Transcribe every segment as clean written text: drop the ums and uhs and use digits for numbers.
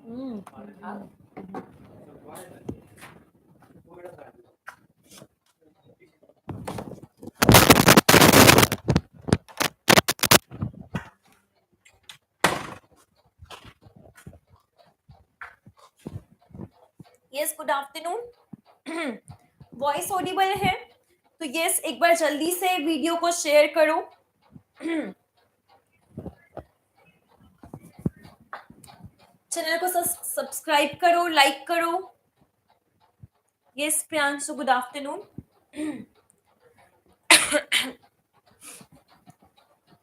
Yes, good afternoon. Voice Audible है तो yes, एक बार जल्दी से वीडियो को शेयर करो। चैनल को सब्सक्राइब करो, लाइक करो। Yes Priyanshu, good afternoon.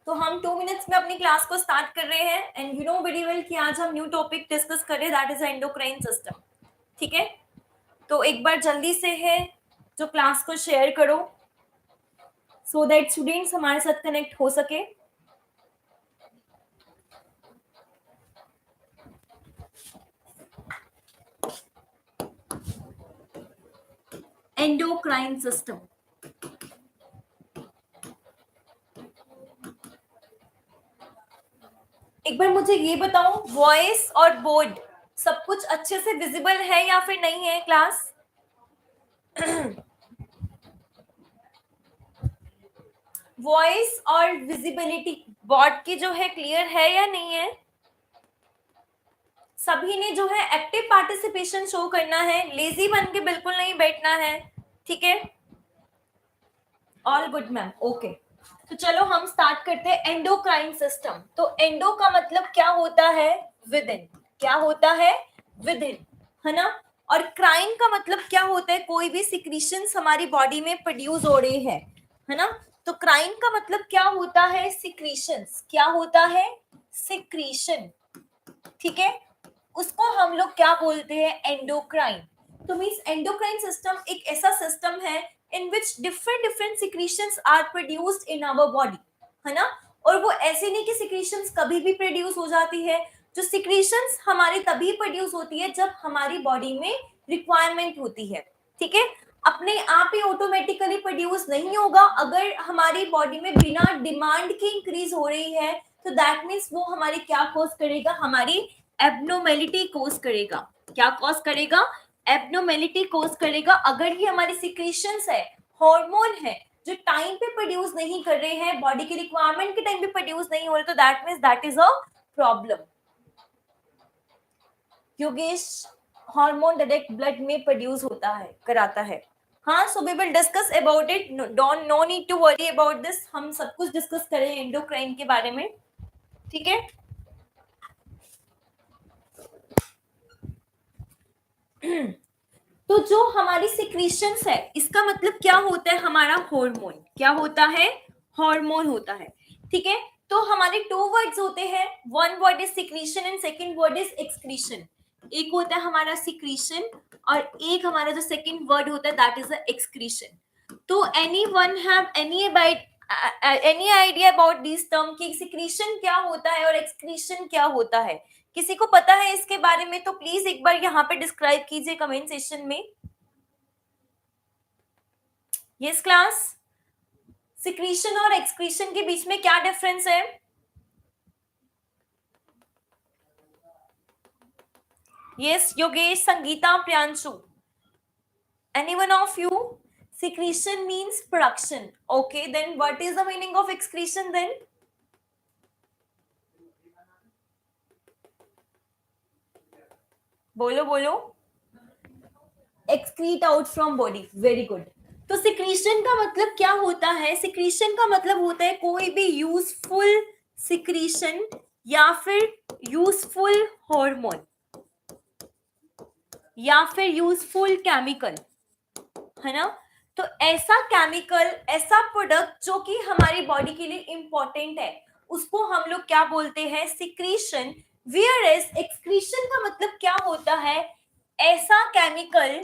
तो हम 2 मिनट्स में अपनी क्लास को स्टार्ट कर रहे हैं and you know very well कि आज हम न्यू टॉपिक डिस्कस कर रहे हैं, दैट इज एंडोक्राइन सिस्टम। ठीक है, तो एक बार जल्दी से है जो क्लास को शेयर करो सो दैट स्टूडेंट्स हमारे साथ कनेक्ट हो सके। एंडोक्राइन सिस्टम, एक बार मुझे ये बताओ, वॉइस और बोर्ड सब कुछ अच्छे से विजिबल है या फिर नहीं है क्लास? वॉइस और विजिबिलिटी बोर्ड की जो है क्लियर है या नहीं है? सभी ने जो है एक्टिव पार्टिसिपेशन शो करना है, लेजी बन के बिल्कुल नहीं बैठना है। ठीक है, ऑल गुड मैम, ओके। तो चलो हम स्टार्ट करते हैं एंडोक्राइन सिस्टम। तो एंडो का मतलब क्या होता है? With in. क्या होता है? विद इन, है ना। और क्राइन का मतलब क्या होता है? कोई भी सिक्रीशंस हमारी बॉडी में प्रोड्यूस हो रही है ना। तो क्राइन का मतलब क्या होता है? सिक्रीशंस। क्या होता है? सिक्रीशन। ठीक है, उसको हम लोग क्या बोलते हैं? एंडोक्राइन। तो मींस एंडोक्राइन सिस्टम एक ऐसा सिस्टम है in which different secretions are produced in our body, है ना। और वो ऐसे नहीं कि secretions कभी भी प्रोड्यूस हो जाती है। जो secretions हमारी तभी प्रोड्यूस होती है जब हमारी बॉडी में रिक्वायरमेंट होती है। ठीक है, अपने आप ही ऑटोमेटिकली प्रोड्यूस नहीं होगा। अगर हमारी बॉडी में बिना डिमांड के इंक्रीज हो रही है तो दैट मीन्स वो हमारी क्या कॉज करेगा? हमारी एब्नॉर्मेलिटी कॉज करेगा। क्या कॉज करेगा? एब्नॉर्मेलिटी कॉज करेगा। अगर ये हमारी सिक्रीशंस है, हार्मोन है जो टाइम पे प्रोड्यूस नहीं कर रहे हैं, बॉडी की रिक्वायरमेंट के टाइम पे प्रोड्यूस नहीं हो रहे, तो that means that is a problem. Yogesh, hormone direct blood में प्रोड्यूस होता है, कराता है। हाँ, so we will discuss about it, don't no need to worry about this. हम सब कुछ डिस्कस करें एंडोक्राइन के बारे में। ठीक है, तो जो हमारी सिक्रीशंस है इसका मतलब क्या होता है? हमारा हार्मोन। क्या होता है? हार्मोन होता है। ठीक है, तो हमारे 2 वर्ड्स होते हैं, one word is secretion and second word is excretion. एक होता है हमारा सिक्रीशन और एक हमारा जो सेकंड वर्ड होता है दैट इज द एक्सक्रीशन। तो anyone have any idea about this term कि सिक्रीशन क्या होता है और एक्सक्रीशन क्या होता है? किसी को पता है इसके बारे में? तो प्लीज एक बार यहाँ पे डिस्क्राइब कीजिए कमेंट सेक्शन में। यस क्लास, सिक्रीशन और एक्सक्रीशन के बीच में क्या डिफरेंस है? Yes Yogesh, Sangeeta, Priyanshu, anyone of you? Secretion means production. Okay, then what is the meaning of excretion then? बोलो बोलो। Excrete out from body. Very good. तो सिक्रीशन का मतलब क्या होता है? सिक्रीशन का मतलब होता है कोई भी यूजफुल सिक्रीशन या फिर यूजफुल हार्मोन या फिर यूजफुल केमिकल, है ना। तो ऐसा केमिकल, ऐसा प्रोडक्ट जो कि हमारी बॉडी के लिए इंपॉर्टेंट है, उसको हम लोग क्या बोलते हैं? सिक्रीशन। वेयरएज एक्सक्रीशन का मतलब क्या होता है? ऐसा केमिकल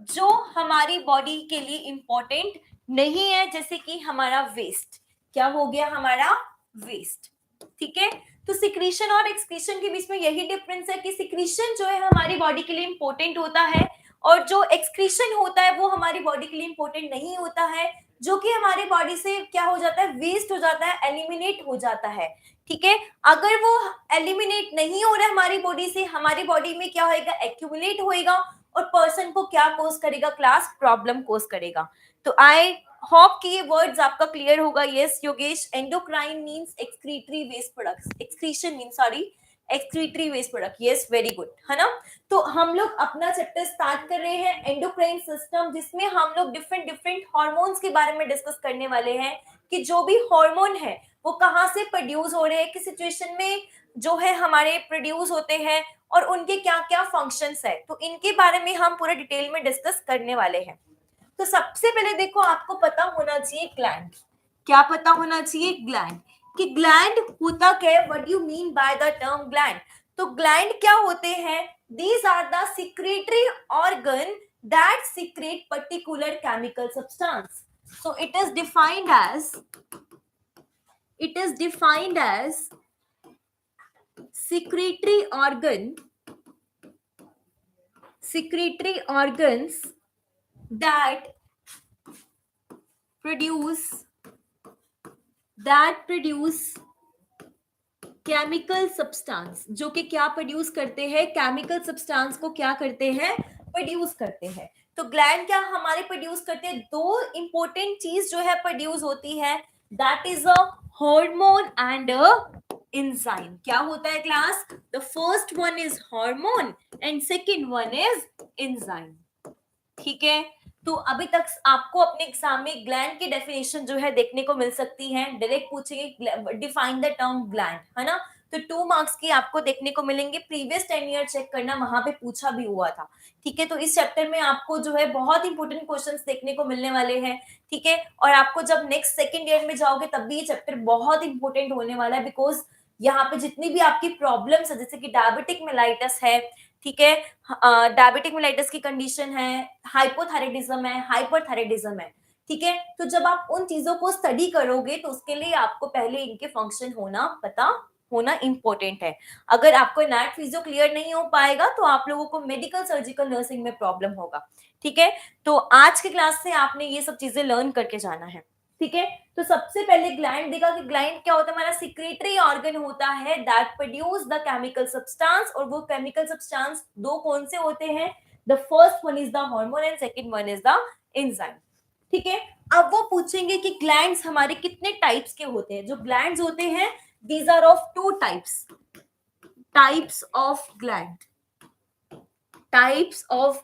जो हमारी बॉडी के लिए इंपॉर्टेंट नहीं है, जैसे कि हमारा वेस्ट। क्या हो गया? हमारा वेस्ट। ठीक है, तो सिक्रीशन और एक्सक्रीशन के बीच में यही डिफरेंस है कि सिक्रीशन जो है हमारी बॉडी के लिए इंपॉर्टेंट होता है और जो एक्सक्रीशन होता है वो हमारी बॉडी के लिए इंपॉर्टेंट नहीं होता है, जो कि हमारी बॉडी से क्या हो जाता है, वेस्ट हो जाता है, एलिमिनेट हो जाता है। ठीक है, अगर वो एलिमिनेट नहीं हो रहा है हमारी बॉडी से, हमारी बॉडी में क्या होएगा, एक्यूमुलेट होएगा और पर्सन को क्या कोज करेगा, क्लास प्रॉब्लम कोज करेगा। तो आई होप कि ये वर्ड्स आपका क्लियर होगा। Yes Yogesh, endocrine means excretory waste products, excretion means sorry excretory waste product. Yes very good, है ना। तो हम लोग अपना चैप्टर स्टार्ट कर रहे हैं एंडोक्राइन सिस्टम, जिसमें हम लोग डिफरेंट डिफरेंट हार्मोन्स के बारे में डिस्कस करने वाले हैं कि जो भी हार्मोन है वो कहाँ से प्रोड्यूस हो रहे हैं, किस सिचुएशन में जो है हमारे प्रोड्यूस होते हैं और उनके क्या क्या फंक्शंस है, तो इनके बारे में हम पूरे डिटेल में डिस्कस करने वाले हैं। तो सबसे पहले देखो, आपको पता होना चाहिए ग्लैंड, क्या पता होना चाहिए, ग्लैंड, कि ग्लैंड होता क्या है, what you mean by the term gland. तो ग्लैंड क्या होते हैं, these are the secretory organ that secrete particular chemical substance. So it is defined as secretory organs that produce chemical substance, जो कि क्या प्रोड्यूस करते हैं, केमिकल सब्सटेंस को क्या करते हैं, प्रोड्यूस करते हैं। तो ग्लैंड क्या हमारे प्रोड्यूस करते हैं, दो इंपॉर्टेंट चीज जो है प्रोड्यूस होती है, that is a hormone and a enzyme. क्या होता है class, the first one is hormone and second one is enzyme. ठीक है, तो अभी तक आपको अपने एग्जाम में ग्लैंड की डेफिनेशन जो है देखने को मिल सकती है, डायरेक्ट पूछेंगे डिफाइन द टर्म ग्लैंड, है ना। तो 2 मार्क्स की आपको देखने को मिलेंगे, प्रीवियस 10 ईयर चेक करना, वहां पे पूछा भी हुआ था। ठीक है, तो इस चैप्टर में आपको जो है बहुत इंपॉर्टेंट क्वेश्चंस देखने को मिलने वाले हैं। ठीक है, और आपको जब नेक्स्ट सेकेंड ईयर में जाओगे तब भी ये चैप्टर बहुत इंपॉर्टेंट होने वाला है, बिकॉज यहाँ पे जितनी भी आपकी प्रॉब्लम्स है, जैसे कि डायबिटिक मेलाइटस है, ठीक है, डायबिटिक मेलाइटस की कंडीशन है, हाइपोथायराइडिज्म है, हाइपरथायराइडिज्म है। ठीक है, तो जब आप उन चीजों को स्टडी करोगे तो उसके लिए आपको पहले इनके फंक्शन पता होना इंपॉर्टेंट है। अगर आपको एनाट फिजियो क्लियर नहीं हो पाएगा तो आप लोगों को मेडिकल सर्जिकल नर्सिंग में प्रॉब्लम होगा। ठीक है, तो आज की क्लास से आपने ये सब चीजें लर्न करके जाना है। ठीक है, तो सबसे पहले ग्लैंड देखा कि ग्लैंड क्या होता है, हमारा सिक्रेटरी ऑर्गन होता है that produce the chemical substance, और वो केमिकल सब्सटेंस दो कौन से होते हैं, the first one is the hormone and second one is the enzyme. ठीक है, अब वो पूछेंगे कि ग्लैंड्स हमारे कितने टाइप्स के होते हैं। जो ग्लैंड्स होते हैं, these are of 2 types of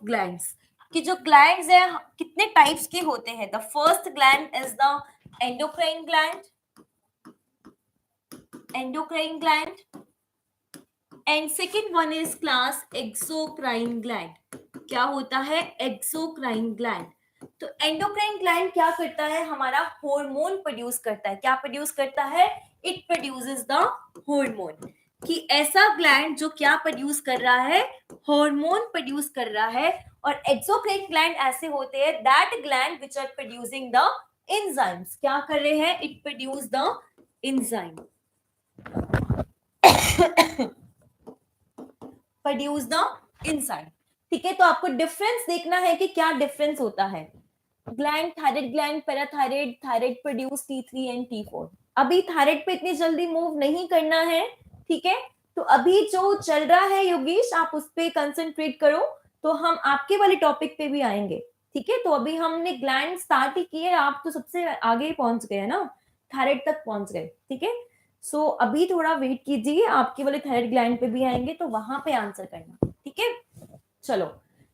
glands, कि जो ग्लैंड्स है कितने टाइप्स के होते हैं। The first gland is the endocrine gland and second one is class exocrine gland. क्या होता है, एक्सोक्राइन ग्लैंड। तो एंडोक्राइन ग्लैंड क्या करता है, हमारा हार्मोन प्रोड्यूस करता है। क्या प्रोड्यूस करता है, इट प्रोड्यूसेस द हार्मोन। कि ऐसा ग्लैंड जो क्या प्रोड्यूस कर रहा है, हार्मोन प्रोड्यूस कर रहा है। और एक्सोक्राइन ग्लैंड ऐसे होते हैं, that gland which are producing the enzymes. क्या कर रहे हैं, it produce the enzyme, produce the enzyme. ठीक है, तो आपको डिफरेंस देखना है कि क्या डिफरेंस होता है। Gland, thyroid gland, parathyroid, thyroid produce T3 and T4। अभी थायराइड पे इतनी जल्दी मूव नहीं करना है। ठीक है, तो अभी जो चल रहा है योगेश, आप उस पे कंसंट्रेट करो, तो हम आपके वाले टॉपिक पे भी आएंगे। ठीक है, तो अभी हमने ग्लैंड स्टार्ट ही किए, आप तो सबसे आगे पहुंच गए ना, थायराइड तक पहुंच गए। ठीक है, सो अभी थोड़ा वेट कीजिए, आपके वाले थायराइड ग्लैंड पे भी आएंगे, तो वहां पे आंसर करना। ठीक है, चलो।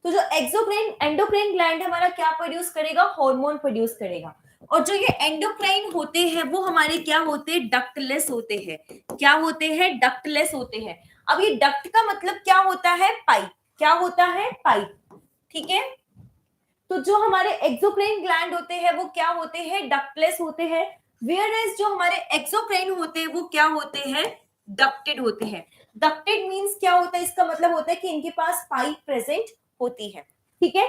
तो जो एक्सोक्राइन एंडोक्राइन ग्लैंड हमारा क्या प्रोड्यूस करेगा, हार्मोन प्रोड्यूस करेगा। और जो ये एंडोक्राइन होते हैं वो हमारे क्या होते हैं, डक्टलेस होते हैं। क्या होते हैं, डक्टलेस होते हैं। अब ये डक्ट का मतलब क्या होता है, पाइप। क्या होता है, पाइप। ठीक है, तो जो हमारे एक्सोक्राइन ग्लैंड होते हैं वो क्या होते हैं, डक्टलेस होते हैं। वेयर एज जो हमारे एक्सोक्राइन होते हैं वो क्या होते हैं, डक्टेड होते हैं। डक्टेड मींस क्या होता है, इसका मतलब होता है कि इनके पास पाइप प्रेजेंट होती है। ठीक है,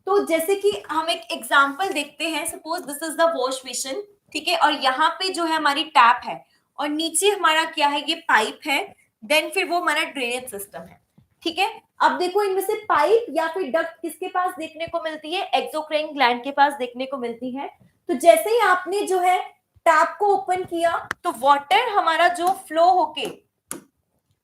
तो जैसे कि हम एक एग्जांपल देखते हैं, suppose this is the wash basin. ठीक है, और यहाँ पे जो है हमारी टैप है और नीचे हमारा क्या है, ये पाइप है, देन फिर वो हमारा ड्रेनेज सिस्टम है। ठीक है। अब देखो इनमें से पाइप या फिर डक्ट किसके पास देखने को मिलती है, एक्सोक्राइन ग्लैंड के पास देखने को मिलती है। तो जैसे ही आपने जो है टैप को ओपन किया तो वाटर हमारा जो फ्लो होके,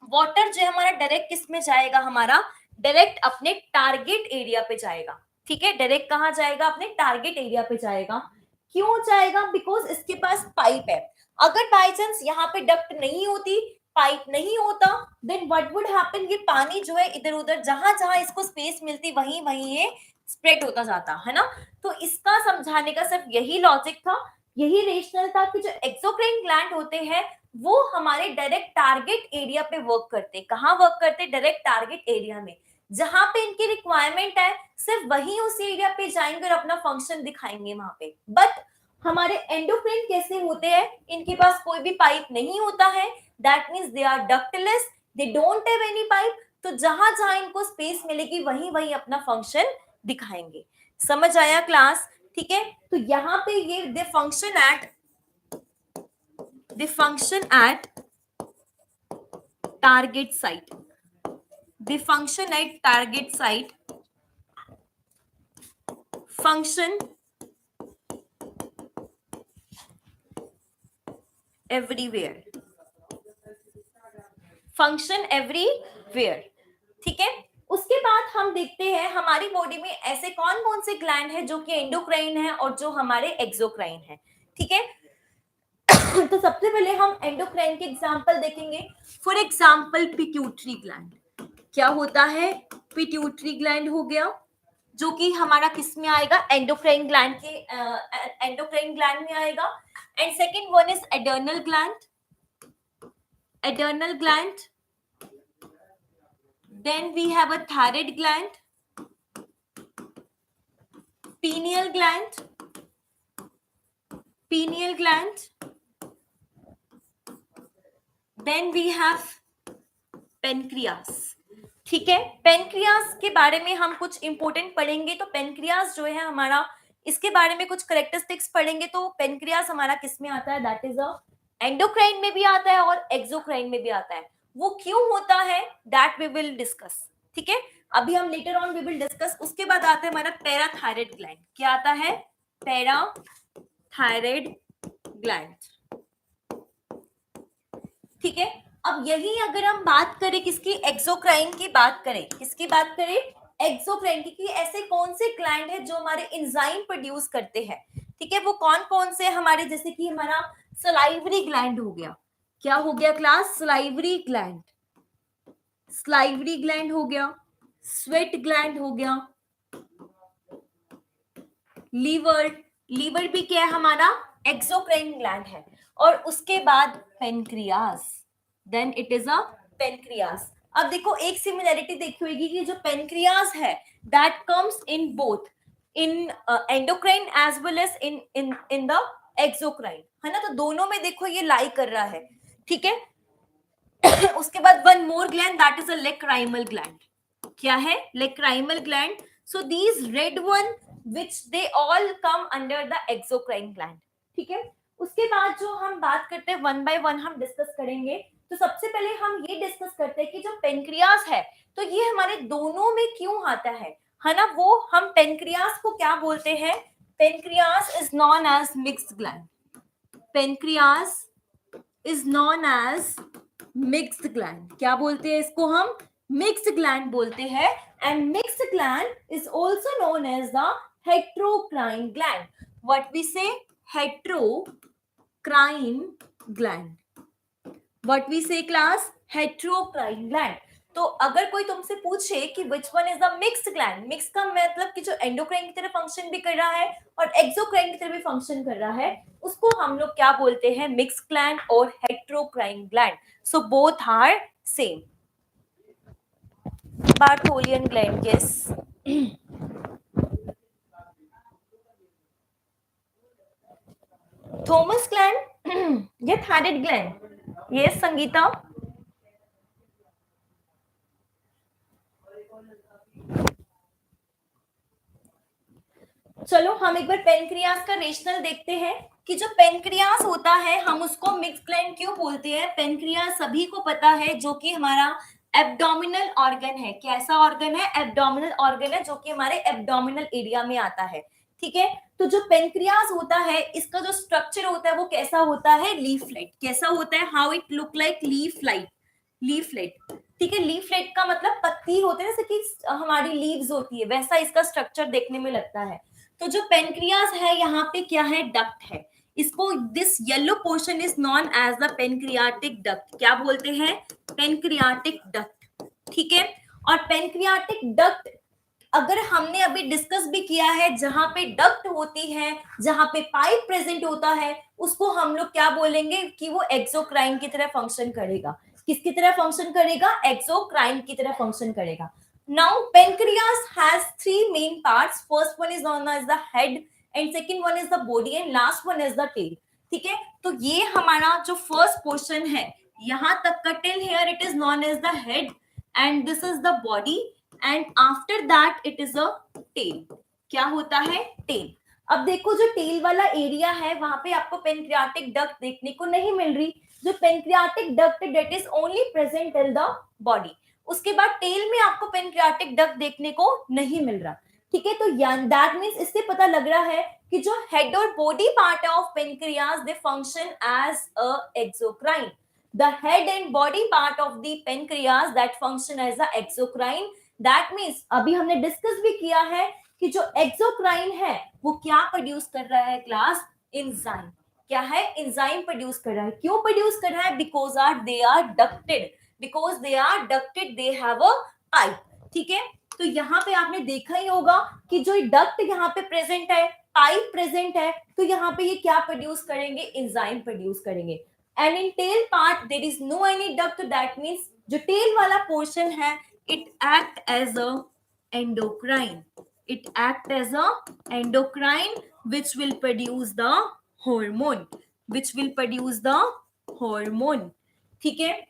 वाटर जो है हमारा डायरेक्ट किस में जाएगा, हमारा डायरेक्ट अपने टारगेट एरिया पे जाएगा। ठीक है, डायरेक्ट कहां जाएगा, अपने टारगेट एरिया पे जाएगा। क्यों जाएगा, बिकॉज इसके पास पाइप है। अगर बाई चांस यहाँ पे डक्ट नहीं होती, पाइप नहीं होता, देन व्हाट वुड हैपन, ये पानी जो है इधर उधर जहां जहां इसको स्पेस मिलती वहीं वहीं ये स्प्रेड होता जाता है ना। तो इसका समझाने का सिर्फ यही लॉजिक था, यही रेशनल था कि जो एक्सोक्राइन ग्लैंड होते हैं वो हमारे डायरेक्ट टारगेट एरिया पे वर्क करते। कहाँ वर्क करते, डायरेक्ट टारगेट एरिया में, जहां पे इनकी रिक्वायरमेंट है सिर्फ वही उस एरिया पे जाएंगे और अपना फंक्शन दिखाएंगे वहां पे। बट हमारे एंडोक्राइन कैसे होते हैं, इनके पास कोई भी पाइप नहीं होता है, that means they are ductless, they don't have any pipe. तो जहां जहां इनको स्पेस मिलेगी वहीं वहीं अपना फंक्शन दिखाएंगे। समझ आया क्लास? ठीक है, तो यहाँ पे ये they function at target site, they function at target site, function everywhere, function everywhere। ठीक है, उसके बाद हम देखते हैं हमारी बॉडी में ऐसे कौन कौन से ग्लैंड है जो कि एंडोक्राइन है और जो हमारे एक्सोक्राइन है। ठीक है, तो सबसे पहले हम एंडोक्राइन के एग्जांपल देखेंगे। फॉर एग्जांपल पिट्यूटरी ग्लैंड, क्या होता है, पिट्यूटरी ग्लैंड हो गया, जो कि हमारा किस में आएगा, एंडोक्राइन ग्लैंड के एंडोक्राइन ग्लैंड में आएगा। And second one is adrenal gland, adrenal gland. Then we have a thyroid gland, pineal gland, pineal gland, then we have pancreas। ठीक है, पेनक्रियास के बारे में हम कुछ इंपोर्टेंट पढ़ेंगे। तो पेनक्रियास जो है हमारा, इसके बारे में कुछ करेक्टरिस्टिक्स पढ़ेंगे। तो पेनक्रियास हमारा किस में आता है, दैट इज अ एंडोक्राइन में भी आता है और एक्सोक्राइन में भी आता है। वो क्यों होता है, दैट वी विल डिस्कस। ठीक है, अभी हम later on we will discuss. उसके बाद आता है हमारा पैराथायराइड ग्लैंड। क्या आता है, पैराथायराइड ग्लैंड। ठीक है, अब यही अगर हम बात करें किसकी, एक्सोक्राइन की बात करें, किसकी बात करें, एक्सोक्राइन की, ऐसे कौन से ग्लैंड है जो हमारे एंजाइम प्रोड्यूस करते हैं। ठीक है, वो कौन कौन से हमारे, जैसे कि हमारा सलाइवरी ग्लैंड हो गया। क्या हो गया class, salivary gland, salivary gland हो गया, स्वेट ग्लैंड हो गया, लीवर, लीवर भी क्या है हमारा, एक्सोक्राइन ग्लैंड है। और उसके बाद pancreas, then it is a pancreas. अब देखो एक सिमिलैरिटी देखी होगी कि जो पेनक्रियास है that comes in both in endocrine as well as in the exocrine, है ना। तो दोनों में देखो ये लाई कर रहा है। ठीक है, उसके बाद one more gland that is a lacrimal gland. क्या है, lacrimal gland. So these red one which they all come under the exocrine gland। ठीक है, उसके बाद जो हम बात करते हैं वन बाय वन हम डिस्कस करेंगे। तो सबसे पहले हम ये डिस्कस करते हैं कि जो पेनक्रियास है तो ये हमारे दोनों में क्यों आता है ना। वो हम पेनक्रियास को क्या बोलते हैं, pancreas is known as mixed gland, pancreas is known as mixed gland. क्या बोलते हैं इसको हम, मिक्स्ड ग्लैंड बोलते हैं। And mixed gland is also known as the heterocrine gland। What we say, heterocrine gland। What we say class, heterocrine gland। तो अगर कोई तुमसे पूछे कि which one is the mixed gland, mixed का मतलब कि जो एंडोक्राइन की तरह फंक्शन भी कर रहा है और एक्सोक्राइन की तरह भी फंक्शन कर रहा है, उसको हम लोग क्या बोलते हैं, मिक्स्ड ग्लैंड और heterocrine gland. So both are same. Bartholin gland, yes. Thymus gland, ये थायराइड ग्लैंड, ये संगीता। चलो हम एक बार पेनक्रियास का रेशनल देखते हैं कि जो पेनक्रियास होता है हम उसको मिक्स ग्लैंड क्यों बोलते हैं। पेनक्रियास सभी को पता है जो कि हमारा एब्डोमिनल ऑर्गन है। कैसा ऑर्गन है? एब्डोमिनल ऑर्गन है, जो कि हमारे एब्डोमिनल एरिया में आता है। ठीक है, तो जो पेनक्रियास होता है, इसका जो स्ट्रक्चर होता है वो कैसा होता है? लीफलेट। कैसा होता है? How it look like? Leaflet. Leaflet. ठीक है, लीफलेट का मतलब पत्ती होती है, जैसे कि हमारी लीव्स होती है, वैसा इसका स्ट्रक्चर देखने में लगता है। तो जो पेनक्रियास है, यहाँ पे क्या है? डक्ट है। इसको this yellow portion is known as the pancreatic duct. क्या बोलते हैं? Pancreatic duct. ठीक है, और पेनक्रियाटिक डक्ट अगर हमने अभी डिस्कस भी किया है, जहां पे डक्ट होती है, जहां पे पाइप प्रेजेंट होता है, उसको हम लोग क्या बोलेंगे? कि वो एक्सोक्राइन की तरह फंक्शन करेगा। किसकी तरह फंक्शन करेगा? एक्सोक्राइन की तरह फंक्शन करेगा। Now pancreas has three main parts. First one is known as the head, and second one is the body, and last one is the tail. ठीक है, तो ये हमारा जो फर्स्ट पोर्शन है, यहां तक का till here it is known as the head, and this is the body, and after that it is a tail. क्या होता है? टेल। अब देखो, जो टेल वाला एरिया है, वहां पे आपको पेनक्रियाटिक डक्ट देखने को नहीं मिल रही। जो pancreatic duct that is only present till the body. उसके बाद टेल में आपको पेनक्रियाटिक डक्ट देखने को नहीं मिल रहा। ठीक है, तो दैट मींस इससे पता लग रहा है कि जो हेड और body part of pancreas, they function as a exocrine. The head and body part of the pancreas that function as a exocrine. That means अभी हमने डिस्कस भी किया है कि जो एक्सोक्राइन है वो क्या प्रोड्यूस कर रहा है क्लास? एंजाइम। क्या है? एंजाइम प्रोड्यूस कर रहा है। क्यों प्रोड्यूस कर रहा है? Because they are ducted. Because they are ducted, they have a pipe. ठीक है, तो यहाँ पे आपने देखा ही होगा कि जो डक्ट यहाँ पे प्रेजेंट है, पाइप प्रेजेंट है, तो यहाँ पे ये क्या प्रोड्यूस करेंगे? एंजाइम प्रोड्यूस करेंगे। And in tail part there is no any duct, that means जो tail वाला portion है, it act as a endocrine. It act as a endocrine which will produce the hormone. Which will produce the hormone. ठीक है,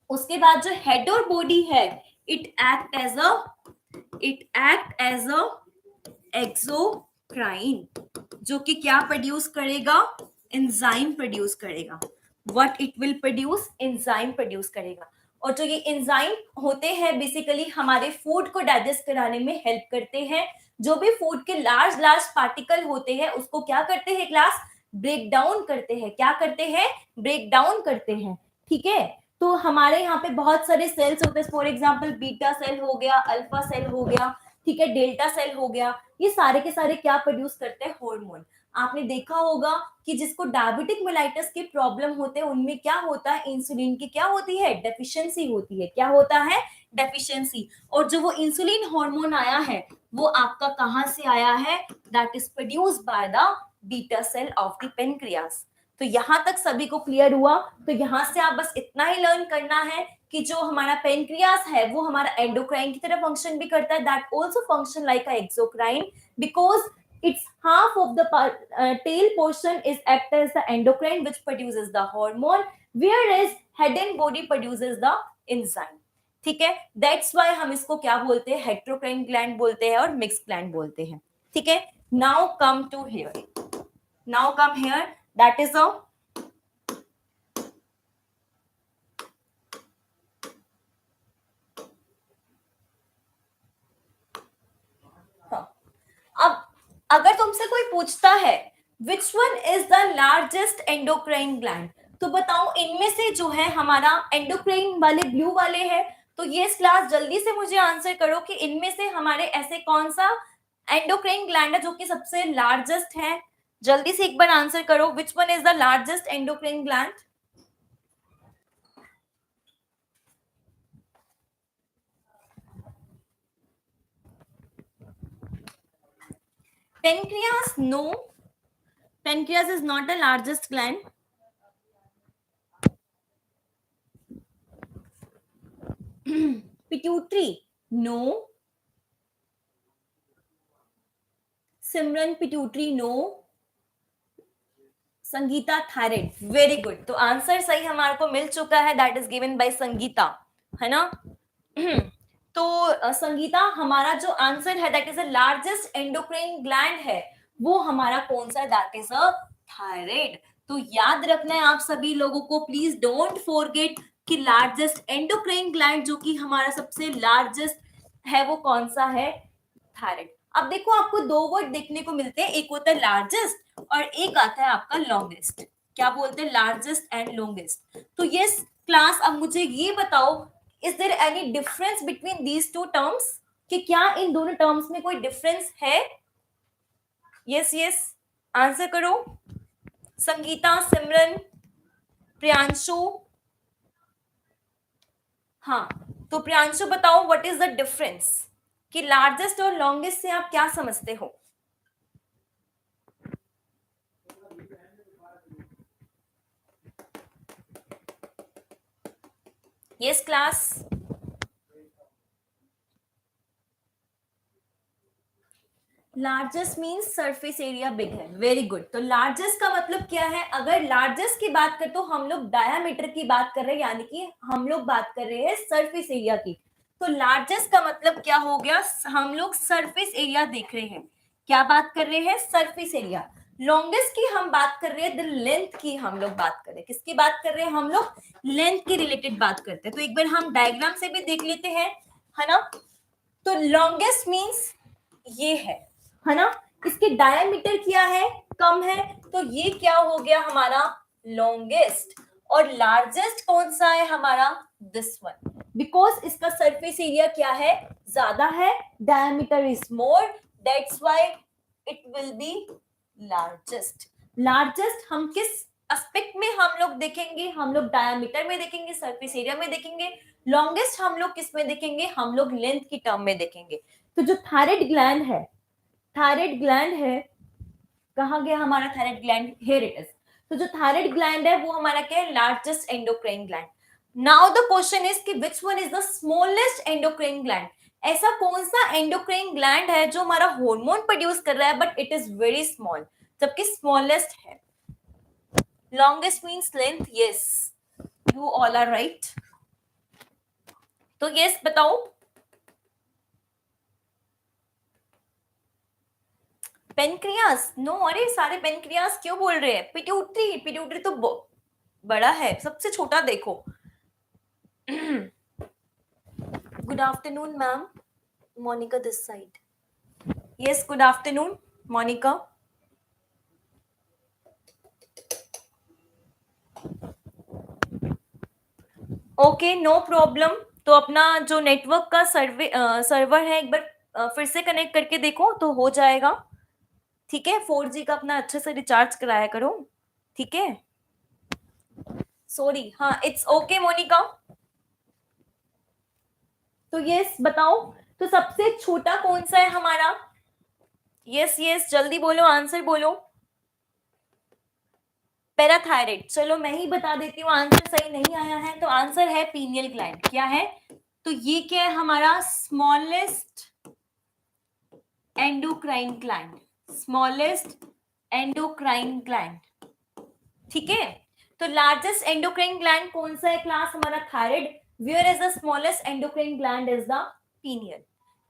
उसके बाद जो head और body है, it act as a exocrine, जो कि क्या प्रोड्यूस करेगा? एंजाइम प्रोड्यूस करेगा। What it will produce? Enzyme produce करेगा। और जो ये एंजाइम होते हैं, बेसिकली हमारे फूड को डाइजेस्ट कराने में हेल्प करते हैं। जो भी फूड के लार्ज लार्ज पार्टिकल होते हैं, उसको क्या करते हैं क्लास? ब्रेक डाउन करते हैं। क्या करते हैं? ब्रेक डाउन करते हैं। ठीक है, तो हमारे यहाँ पे बहुत सारे सेल्स होते हैं। फॉर एग्जाम्पल बीटा सेल हो गया, अल्फा सेल हो गया, ठीक है, डेल्टा सेल हो गया। ये सारे के सारे क्या प्रोड्यूस करते हैं? हार्मोन। आपने देखा होगा कि जिसको डायबिटिक मेलाइटिस के प्रॉब्लम होते हैं, उनमें क्या होता है? इंसुलिन की क्या होती है? डेफिशिएंसी होती है। क्या होता है? डेफिशिएंसी। और जो वो इंसुलिन हार्मोन आया है, वो आपका कहां से आया है? That is produced by the beta cell of the pancreas. तो यहां तक सभी को क्लियर हुआ? तो यहां से आप बस इतना ही लर्न करना है कि जो हमारा पेनक्रियास है, वो हमारा एंडोक्राइन की तरह फंक्शन भी करता है। That also function like a exocrine, because its half of the tail portion is act as the endocrine which produces the hormone, whereas head and body produces the enzyme. ठीक है, that's why हम इसको क्या बोलते हैं? Heterocrine gland बोलते हैं और मिक्स ग्लैंड बोलते हैं। ठीक है, now come to here. Now come here, that is a अब अगर तुमसे कोई पूछता है which one is the largest endocrine gland, तो बताओ इनमें से जो है हमारा एंडोक्राइन वाले ब्लू वाले हैं, तो ये क्लास जल्दी से मुझे आंसर करो कि इनमें से हमारे ऐसे कौन सा एंडोक्राइन ग्लैंड है जो कि सबसे लार्जेस्ट है। जल्दी से एक बार आंसर करो, विच one is the largest endocrine gland? Pancreas, no. Pancreas is not the largest gland. Pituitary, no. Simran pituitary, no. Sangeeta, thyroid, very good. तो आंसर सही हमारे को मिल चुका है, that is given by Sangeeta, है ना? तो संगीता, हमारा जो आंसर है that is the largest endocrine gland है, वो हमारा कौन सा? That is a thyroid. तो याद रखना है आप सभी लोगों को, प्लीज डोंट फॉरगेट कि लार्जेस्ट एंडोक्राइन ग्लैंड जो कि हमारा सबसे लार्जेस्ट है वो कौन सा है? थायराइड। अब देखो आपको दो वर्ड देखने को मिलते हैं, एक होता है लार्जेस्ट और एक आता है आपका लॉन्गेस्ट। क्या बोलते हैं? Largest and longest. तो यस क्लास, अब मुझे ये बताओ, is there any difference between these two terms? कि क्या इन दोनों टर्म्स में कोई डिफरेंस है? यस यस, आंसर करो। संगीता, सिमरन, प्रियांशु। हाँ, तो प्रियांशु बताओ व्हाट इज द डिफरेंस, कि लार्जेस्ट और लॉन्गेस्ट से आप क्या समझते हो? Yes class. Largest means surface area big है। Very good. तो लार्जेस्ट का मतलब क्या है? अगर लार्जेस्ट की बात करें तो हम लोग डायामीटर की बात कर रहे हैं, यानी कि हम लोग बात कर रहे हैं सरफेस एरिया की। तो लार्जेस्ट का मतलब क्या हो गया? हम लोग सरफेस एरिया देख रहे हैं। क्या बात कर रहे हैं? Surface area. लॉन्गेस्ट की हम बात कर रहे हैं, द लेंथ की हम लोग बात कर रहे हैं। किसकी बात कर रहे हैं हम लोग? लेंथ के रिलेटेड बात करते हैं। तो एक बार हम डायग्राम से भी देख लेते हैं, है ना। तो लॉन्गेस्ट मीन्स ये है ना। इसके डायमीटर क्या है? कम है। तो ये क्या हो गया हमारा? लॉन्गेस्ट। और लार्जेस्ट कौन सा है हमारा? दिस वन, बिकॉज इसका सरफेस एरिया क्या है? ज्यादा है, diameter is more, that's why it will B largest. Largest हम किस एस्पेक्ट में हम लोग देखेंगे? हम लोग डायमीटर में देखेंगे, सरफेस एरिया में देखेंगे। लॉन्गेस्ट हम लोग किस में देखेंगे? हम लोग लेंथ की टर्म में देखेंगे। तो जो थायराइड ग्लैंड है, थायराइड ग्लैंड है, कहाँ गया हमारा thyroid gland? Here it is. तो जो थायराइड ग्लैंड है वो हमारा क्या है? Largest endocrine gland. Now the question is कि which one is the smallest endocrine gland? ऐसा कौन सा एंडोक्राइन ग्लैंड है जो हमारा हार्मोन प्रोड्यूस कर रहा है but it is very small, जबकि स्मॉलेस्ट है? Longest means length. Yes, you all are right. तो यस बताओ। पेनक्रियास? नो, अरे सारे पेनक्रियास क्यों बोल रहे हैं? पिट्यूटरी, पिट्यूटरी तो बड़ा है, सबसे छोटा देखो। Good afternoon ma'am, Monica this side. Yes, good afternoon Monica. Okay, no problem. तो अपना जो नेटवर्क का सर्वर है एक बार फिर से कनेक्ट करके देखो तो हो जाएगा। ठीक है, 4G का अपना अच्छे से रिचार्ज कराया करो। ठीक है, सॉरी। हाँ, इट्स ओके मोनिका। तो यस बताओ, तो सबसे छोटा कौन सा है हमारा? यस यस, जल्दी बोलो, आंसर बोलो। पैराथायराइड। चलो मैं ही बता देती हूँ, आंसर सही नहीं आया है तो आंसर है पीनियल ग्लैंड। क्या है? तो ये क्या है हमारा? Smallest endocrine gland, smallest endocrine gland. ठीक है, तो लार्जेस्ट एंडोक्राइन ग्लैंड कौन सा है क्लास? हमारा thyroid. Where is the smallest endocrine gland? Is the pineal.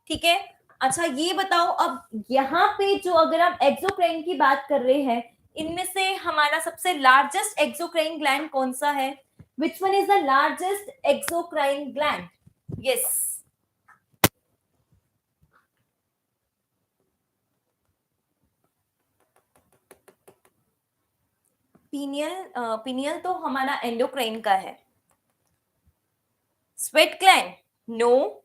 ठीक है, अच्छा ये बताओ, अब यहाँ पे जो अगर आप एक्सोक्राइन की बात कर रहे हैं, इनमें से हमारा सबसे लार्जेस्ट एक्सोक्राइन ग्लैंड कौन सा है? Which one is the largest exocrine gland? Yes, pineal. Pineal तो हमारा एंडोक्राइन का है। Sweat gland? No.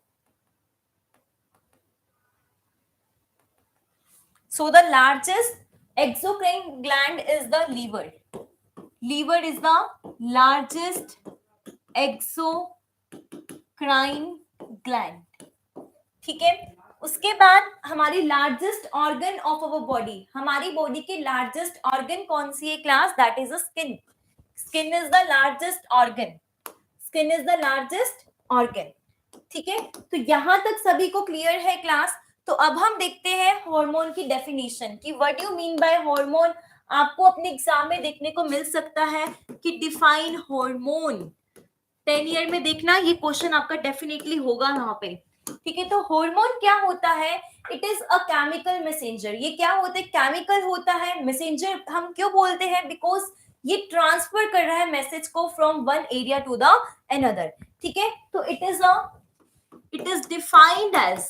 So the largest exocrine gland is the liver. Liver is the largest exocrine gland. ठीक है, उसके बाद हमारी largest organ of our body, हमारी बॉडी की लार्जेस्ट ऑर्गन कौन सी है class? That is the skin. Skin is the largest organ. Skin is the largest organ. ठीक है, तो यहां तक सभी को क्लियर है क्लास? तो अब हम देखते हैं हार्मोन की डेफिनेशन कि what you mean bye hormone. आपको अपने एग्जाम में देखने को मिल सकता है कि डिफाइन हार्मोन। 10 ईयर में देखना, ये क्वेश्चन आपका डेफिनेटली होगा वहां पे। ठीक है, तो हार्मोन क्या होता है? It is a chemical messenger. ये क्या होता है? केमिकल होता है। मैसेंजर हम क्यों बोलते हैं? बिकॉज ये ट्रांसफर कर रहा है मैसेज को from one area to the another, ठीक है। तो इट इज डिफाइंड एज,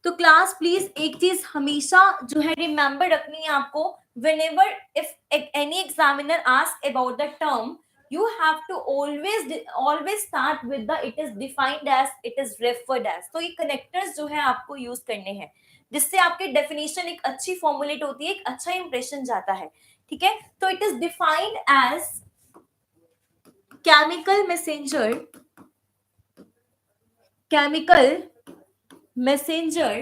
तो क्लास प्लीज एक चीज हमेशा जो है रिमेंबर रखनी है आपको, whenever if any examiner asks about the term, you have to always start with the it is defined as, it is referred as। तो ये कनेक्टर्स जो है आपको यूज करने हैं, जिससे आपकी डेफिनेशन एक अच्छी फॉर्मुलेट होती है, एक अच्छा इंप्रेशन जाता है, ठीक है। तो it is defined as chemical messenger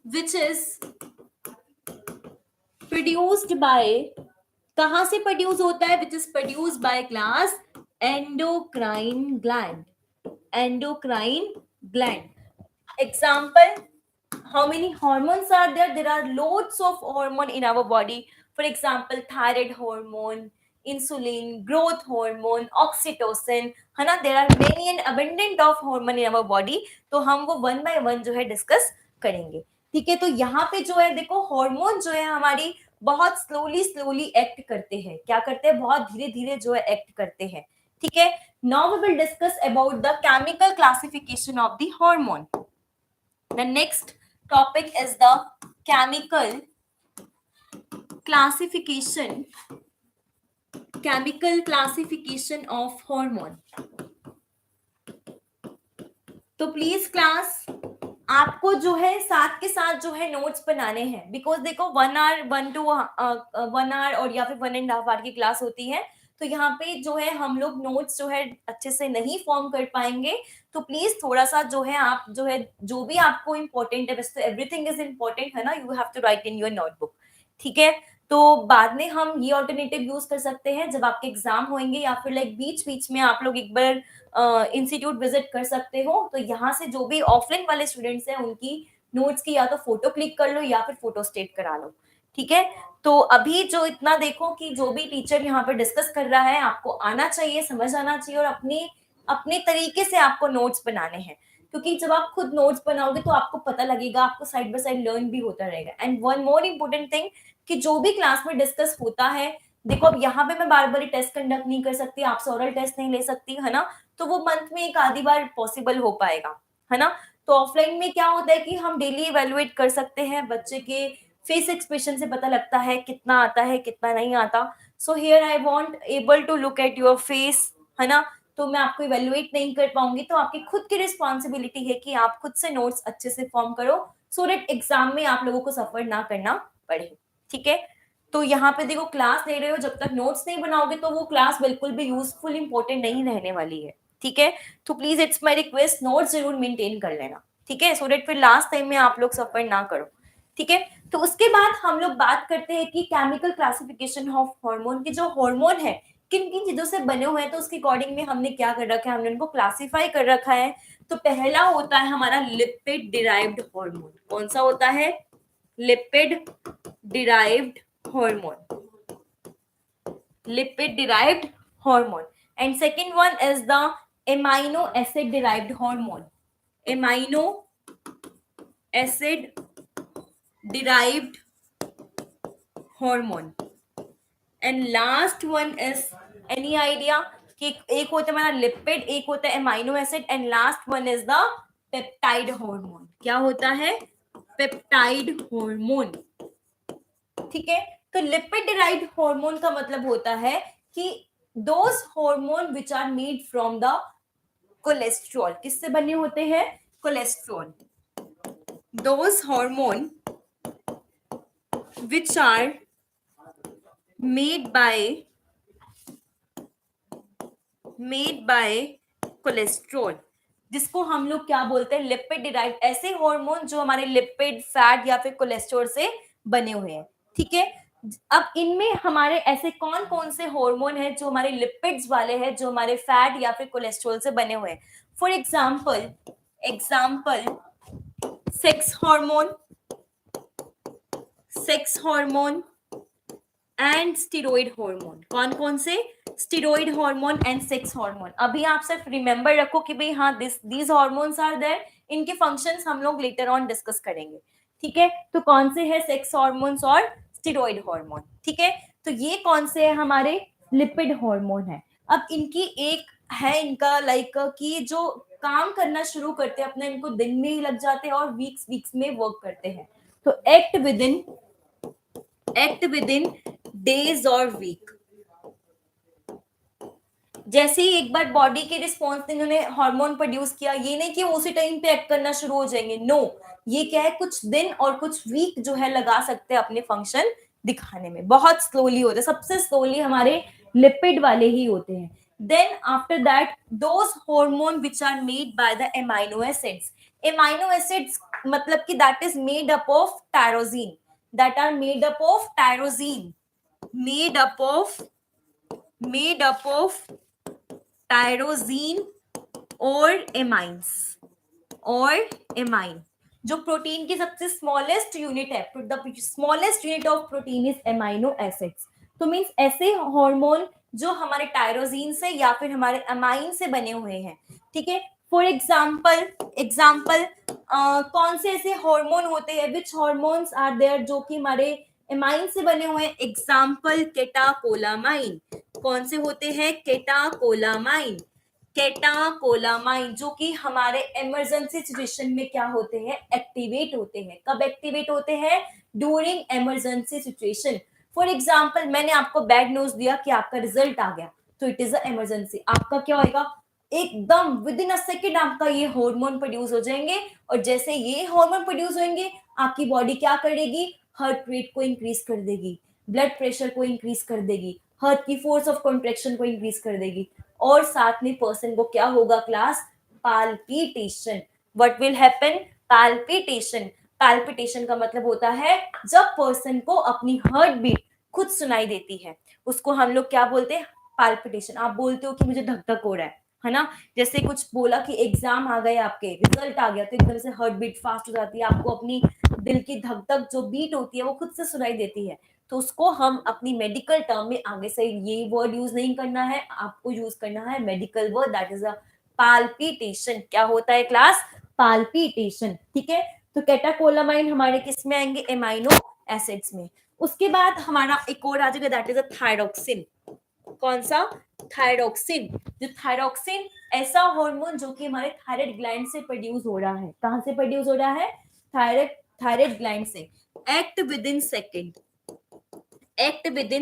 which is produced by, कहां से प्रोड्यूस होता है, which is produce by class endocrine gland. Example, how many hormones are there are loads of hormone in our body, for example thyroid hormone, insulin, growth hormone, oxytocin, है ना, there are many and abundant of hormone in our body। तो हम वो one by one जो है discuss करेंगे, ठीक है। तो यहाँ पे जो है देखो, हार्मोन जो है हमारी बहुत स्लोली एक्ट करते हैं, क्या करते हैं, बहुत धीरे धीरे जो है एक्ट करते हैं, ठीक है। Now we will discuss about the chemical classification of the hormone. The next topic is the chemical classification of hormone। तो प्लीज क्लास आपको जो है साथ के साथ जो है नोट्स बनाने हैं, बिकॉज देखो 1 आवर और या फिर 1.5 आवर की क्लास होती है, तो यहाँ पे जो है हम लोग नोट्स जो है अच्छे से नहीं फॉर्म कर पाएंगे। तो प्लीज थोड़ा सा जो है आप जो है जो भी आपको इंपॉर्टेंट है, वैसे एवरीथिंग इज इंपॉर्टेंट है ना, you have to write in your notebook, ठीक है। तो बाद में हम ये ऑल्टरनेटिव यूज कर सकते हैं जब आपके एग्जाम होंगे, या फिर लाइक बीच बीच में आप लोग एक बार इंस्टीट्यूट विजिट कर सकते हो। तो यहाँ से जो भी ऑफलाइन वाले स्टूडेंट्स हैं उनकी नोट्स की या तो फोटो क्लिक कर लो या फिर फोटो स्टेट करा लो, ठीक है। तो अभी जो इतना देखो कि जो भी टीचर यहाँ पे डिस्कस कर रहा है आपको आना चाहिए, समझ आना चाहिए, और अपने अपने तरीके से आपको नोट्स बनाने हैं, क्योंकि जब आप खुद नोट्स बनाओगे तो आपको पता लगेगा, आपको साइड बाय साइड लर्न भी होता रहेगा। And one more important thing कि जो भी क्लास में डिस्कस होता है, देखो अब यहाँ पे मैं बार बार टेस्ट कंडक्ट नहीं कर सकती, आपसे ओरल टेस्ट नहीं ले सकती, है ना, तो वो मंथ में एक आधी बार पॉसिबल हो पाएगा, है ना। तो ऑफलाइन में क्या होता है कि हम डेली इवेलुएट कर सकते हैं, बच्चे के फेस एक्सप्रेशन से पता लगता है कितना आता है कितना नहीं आता। So here I want able to look at your face, है ना, तो मैं आपको इवेलुएट नहीं कर पाऊंगी, तो आपकी खुद की रिस्पॉन्सिबिलिटी है कि आप खुद से नोट्स अच्छे से फॉर्म करो, सो दैट एग्जाम में आप लोगों को सफर ना करना पड़े, ठीक है। तो यहाँ पे देखो क्लास ले रहे हो, जब तक नोट्स नहीं बनाओगे तो वो क्लास बिल्कुल भी यूजफुल इंपॉर्टेंट नहीं रहने वाली है, ठीक है। तो please it's my request, notes जरूर मेंटेन कर लेना, ठीक है, सो दैट फिर लास्ट टाइम में आप लोग सफर ना करो, ठीक है। तो उसके बाद हम लोग बात करते हैं कि केमिकल क्लासिफिकेशन ऑफ हार्मोन, की जो हार्मोन है किन किन चीजों से बने हुए हैं, तो उसके अकॉर्डिंग में हमने क्या कर रखा है, हमने उनको क्लासिफाई कर रखा है। तो पहला होता है हमारा लिपिड डिराइव्ड हार्मोन। कौन सा होता है? Lipid derived hormone, lipid derived hormone। And second one is the amino acid derived hormone, amino acid derived hormone। And last one is any idea कि एक होता है हमारा लिपिड, एक होता है amino acid, and last one is the peptide hormone. क्या होता है? पेप्टाइड हार्मोन, ठीक है। तो लिपिड डिराइव्ड हार्मोन का मतलब होता है कि those hormone which are made from the cholesterol. किससे बने होते हैं? Cholesterol. Those hormone which are made by cholesterol, जिसको हम लोग क्या बोलते हैं? Lipid derived. ऐसे हार्मोन जो हमारे लिपिड, फैट या फिर कोलेस्ट्रॉल से बने हुए हैं, ठीक है। अब इनमें हमारे ऐसे कौन कौन से हार्मोन हैं जो हमारे लिपिड्स वाले हैं, जो हमारे फैट या फिर कोलेस्ट्रॉल से बने हुए हैं? For example sex hormone and steroid hormone. कौन कौन से? Steroid hormone and sex hormone. अभी आप सिर्फ रिमेंबर रखो कि भाई हाँ दीज हार्मोन्स आर देयर, इनके फंक्शंस हम लोग लेटर ऑन डिस्कस करेंगे, ठीक है। तो कौन से है? सेक्स हार्मोन्स और स्टीरॉइड हार्मोन, ठीक है। तो ये कौन से है हमारे लिपिड हार्मोन है। अब इनकी एक है इनका लाइक कि जो काम करना शुरू करते हैं अपना इनको दिन में ही लग जाते हैं और वीक्स में वर्क करते हैं। तो एक्ट विद इन डेज और वीक। जैसे ही एक बार बॉडी के रिस्पॉन्स इन्होंने हार्मोन प्रोड्यूस किया, ये नहीं कि वो उसी टाइम पे एक्ट करना शुरू हो जाएंगे, नो ये क्या है कुछ दिन और कुछ वीक जो है लगा सकते हैं अपने फंक्शन दिखाने में, बहुत स्लोली होते हैं, सबसे स्लोली हमारे लिपिड वाले ही होते हैं। Then after that those hormone which are made by the amino acids. Amino acids मतलब कि that is made up of tyrosine, that are made up of tyrosine, made up of tyrosine और amine. जो protein की सबसे smallest unit है, the smallest unit of protein is amino acids. तो means ऐसे hormone जो हमारे टायरोजीन से या फिर हमारे अमाइन से बने हुए हैं, ठीक है। फॉर एग्जाम्पल कौन से ऐसे हार्मोन होते हैं, विच हार्मोन्स आर देयर जो कि हमारे एमाइन से बने हुए हैं। एग्जाम्पल केटाकोलामाइन। कौन से होते हैं? केटाकोलामाइन। केटाकोलामाइन जो कि हमारे इमरजेंसी सिचुएशन में क्या होते हैं? एक्टिवेट होते हैं। कब एक्टिवेट होते हैं? During emergency situation. For example मैंने आपको बैड न्यूज दिया कि आपका रिजल्ट आ गया, तो इट इज अ इमरजेंसी। आपका क्या होगा? एकदम विद इन अ सेकेंड आपका ये हार्मोन प्रोड्यूस हो जाएंगे, और जैसे ये हार्मोन प्रोड्यूस होंगे आपकी बॉडी क्या करेगी? हार्ट रेट को इंक्रीज कर देगी, ब्लड प्रेशर को इंक्रीज कर देगी, हार्ट की फोर्स ऑफ कॉन्ट्रेक्शन को इंक्रीज कर देगी, और साथ में पर्सन को क्या होगा class? Palpitation. What will happen? Palpitation. Palpitation का मतलब होता है जब पर्सन को अपनी हार्ट बीट खुद सुनाई देती है, उसको हम लोग क्या बोलते हैं? पाल्पिटेशन। आप बोलते हो कि मुझे धक धक हो रहा है ना। जैसे कुछ बोला कि एग्जाम आ गए, आपके रिजल्ट आ गया, तो एकदम से हार्ट बीट फास्ट हो जाती है, आपको अपनी दिल की धक धक जो बीट होती है वो खुद से सुनाई देती है। तो उसको हम अपनी मेडिकल टर्म में आगे से ये वर्ड यूज नहीं करना है, आपको यूज करना है medical word, that is a palpitation. क्या होता है क्लास? पाल्पिटेशन। ठीक है। तो कैटाकोलामाइन हमारे किस में आएंगे? एमाइनो एसिड्स में। उसके बाद हमारा एक और आ जाएगा, दैट इज अ थायरोक्सिन। कौन सा? थायरोक्सिन। जो थायरोक्सिन ऐसा हार्मोन जो कि हमारे थायराइड ग्लैंड से प्रोड्यूस हो रहा है। कहां से प्रोड्यूस हो रहा है? थायराइड ग्लैंड से। Act with in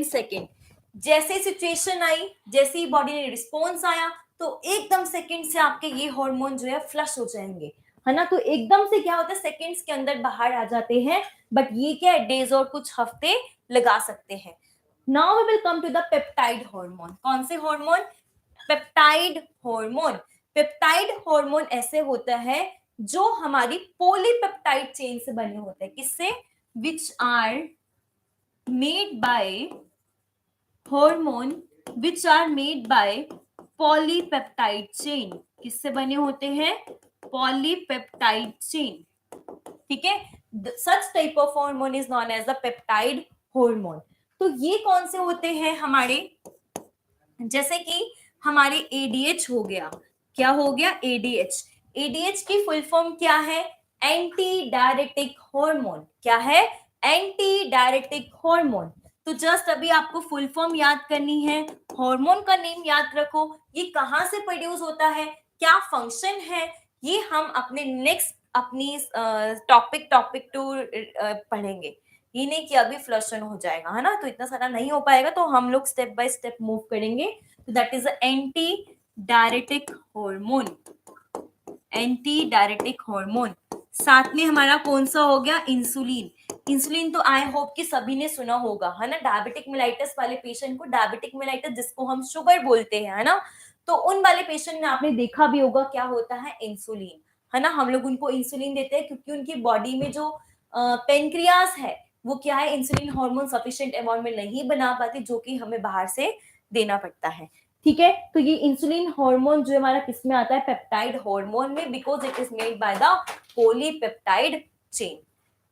second. जैसे सिचुएशन आई, जैसे ही बॉडी ने रिस्पॉन्स आया, तो एकदम सेकेंड से आपके ये हार्मोन जो है फ्लश हो जाएंगे, है ना। तो एकदम से क्या होता है? सेकेंड्स के अंदर बाहर आ जाते हैं, बट ये क्या है? डेज और कुछ हफ्ते लगा सकते हैं। Now we will come to the peptide hormone. कौन से hormone? Peptide hormone. Peptide hormone ऐसे होता है जो हमारी पॉलीपेप्टाइड चेन से बने होते हैं। किससे? Which are made by hormone which are made by polypeptide chain. किससे बने होते हैं? Polypeptide chain. ठीक है। Such type of hormone is known as the peptide hormone. तो ये कौन से होते हैं हमारे? जैसे कि हमारे एडीएच हो गया। क्या हो गया? एडीएच। एडीएच की फुल फॉर्म क्या है? Anti diuretic hormone. क्या है? Anti diuretic hormone. तो जस्ट अभी आपको फुल फॉर्म याद करनी है, हार्मोन का नेम याद रखो, ये कहां से प्रोड्यूस होता है, क्या फंक्शन है, ये हम अपने नेक्स्ट अपनी टॉपिक 2 पढ़ेंगे। ये नहीं कि अभी फ्लशन हो जाएगा, है ना, तो इतना सारा नहीं हो पाएगा, तो हम लोग स्टेप बाय स्टेप मूव करेंगे। तो that is anti diuretic hormone. Anti diuretic hormone. साथ में हमारा कौन सा हो गया? इंसुलिन। इंसुलिन तो आई होप कि सभी ने सुना होगा, है ना। डायबिटिक मेलाइटिस वाले पेशेंट को, डायबिटिक मेलाइटिस जिसको हम शुगर बोलते हैं, है ना, तो उन वाले पेशेंट में आपने देखा भी होगा क्या होता है? इंसुलिन, है ना। हम लोग उनको इंसुलिन देते हैं क्योंकि उनकी बॉडी में जो पेनक्रियास है वो क्या है? इंसुलिन हार्मोन सफिशिएंट अमाउंट में नहीं बना पाती, जो कि हमें बाहर से देना पड़ता है। ठीक है। तो ये इंसुलिन हार्मोन जो हमारा किस में आता है? पेप्टाइड हार्मोन में, because it is made by the polypeptide chain.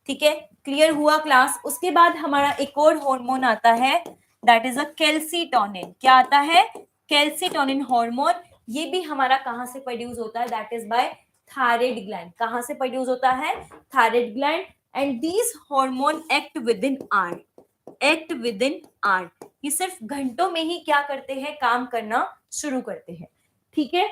ठीक है। क्लियर हुआ क्लास? उसके बाद हमारा एक और हार्मोन आता है, दैट इज अ कैल्सीटोनिन। क्या आता है? Calcitonin hormone. ये भी हमारा कहां से प्रोड्यूस होता है? That is by thyroid gland. कहां से प्रोड्यूस होता है? Thyroid gland. And these hormone act within are act within hour, ये सिर्फ घंटों में ही क्या करते हैं, काम करना शुरू करते हैं, ठीक है।